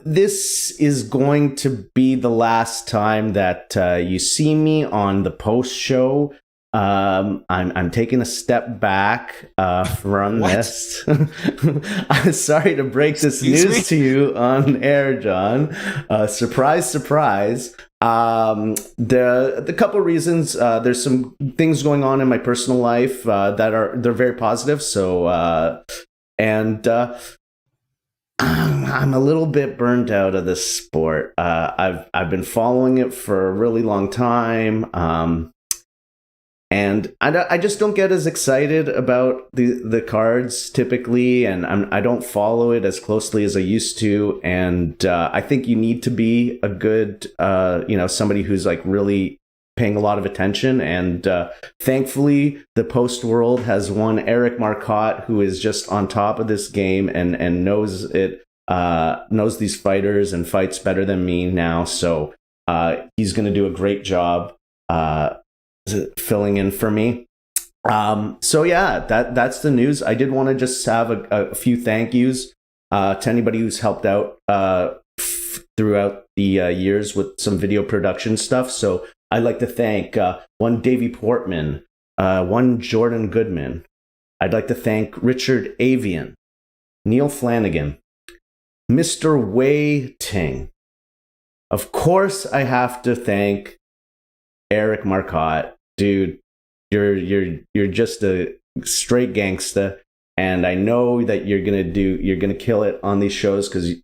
this is going to be the last time that you see me on the post show. I'm taking a step back from this. I'm sorry to break this news to you on air, John. Surprise, surprise. The couple reasons. There's some things going on in my personal life they're very positive. So I'm a little bit burned out of this sport. I've been following it for a really long time. And I just don't get as excited about the cards typically, and I don't follow it as closely as I used to. And I think you need to be a good, somebody who's like really paying a lot of attention. And thankfully, the post world has one Eric Marcotte who is just on top of this game and knows it, knows these fighters and fights better than me now. So he's going to do a great job filling in for me. So yeah, that's the news. I did want to just have a few thank yous to anybody who's helped out throughout the years with some video production stuff. So I'd like to thank one Davey Portman, one Jordan Goodman. I'd like to thank Richard Avian, Neil Flanagan, Mr. Wei Ting. Of course, I have to thank Eric Marcotte. Dude, you're just a straight gangsta, and I know that you're gonna kill it on these shows, because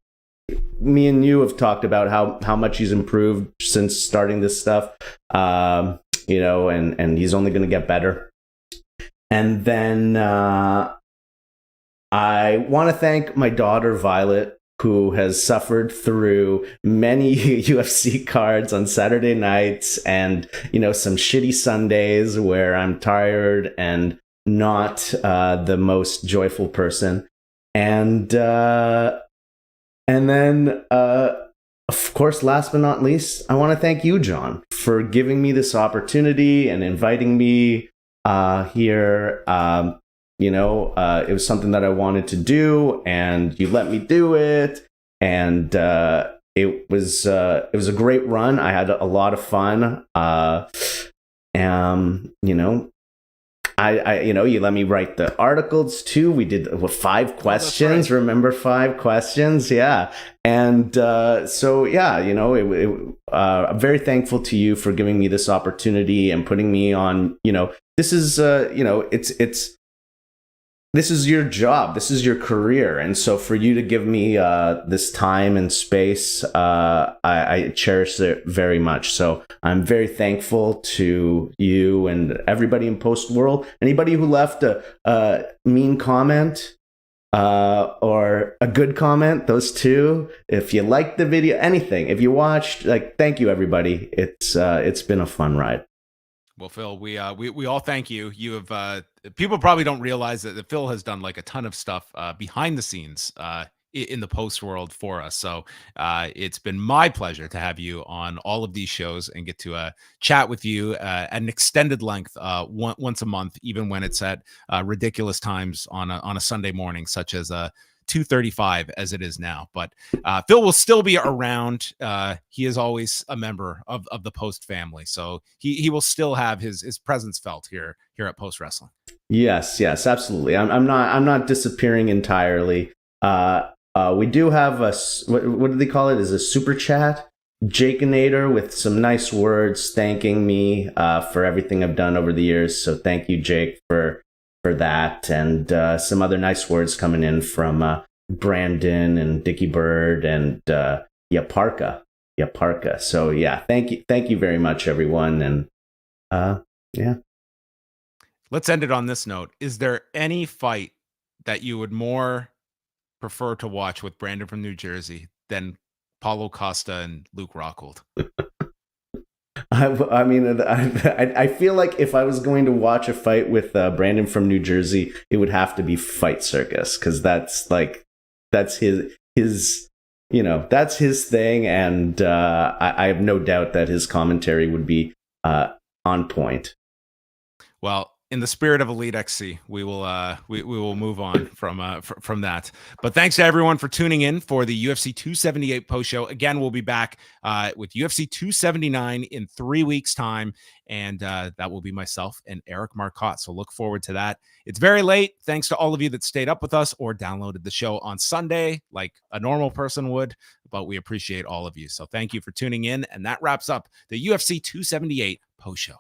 me and you have talked about how much he's improved since starting this stuff, and he's only gonna get better. And then I want to thank my daughter Violet, who has suffered through many UFC cards on Saturday nights and, some shitty Sundays where I'm tired and not the most joyful person. And then, of course, last but not least, I want to thank you, John, for giving me this opportunity and inviting me here. It was something that I wanted to do, and you let me do it. And it was a great run. I had a lot of fun. You let me write the articles too. We did 5 questions. Right. Remember 5 questions? Yeah. And I'm very thankful to you for giving me this opportunity and putting me on. This is this is your job. This is your career. And so for you to give me this time and space, I cherish it very much. So I'm very thankful to you and everybody in Post World. Anybody who left a mean comment or a good comment, those two. If you liked the video, anything. If you watched, thank you, everybody. It's been a fun ride. Well, Phil, we all thank you. You have people probably don't realize that Phil has done a ton of stuff behind the scenes in the post world for us. So it's been my pleasure to have you on all of these shows and get to chat with you at an extended length once a month, even when it's at ridiculous times on a Sunday morning, such as 2:35 as it is now. But Phil will still be around. He is always a member of the Post family, so he will still have his presence felt here at Post Wrestling. Yes, absolutely. I'm not disappearing entirely. We do have what do they call it? Is a super chat, Jakeinator, with some nice words thanking me for everything I've done over the years. So thank you, Jake, for that, and some other nice words coming in from Brandon and Dickie Bird and Yaparka. So thank you very much, everyone, and Let's end it on this note. Is there any fight that you would more prefer to watch with Brandon from New Jersey than Paulo, Costa, and Luke Rockhold? I feel like if I was going to watch a fight with Brandon from New Jersey, it would have to be Fight Circus, because that's his that's his thing, and I have no doubt that his commentary would be on point. Well, in the spirit of Elite XC, we will move on from that. But thanks to everyone for tuning in for the UFC 278 post show. Again, we'll be back with UFC 279 in 3 weeks' time, and that will be myself and Eric Marcotte. So look forward to that. It's very late. Thanks to all of you that stayed up with us or downloaded the show on Sunday like a normal person would, but we appreciate all of you. So thank you for tuning in, and that wraps up the UFC 278 post show.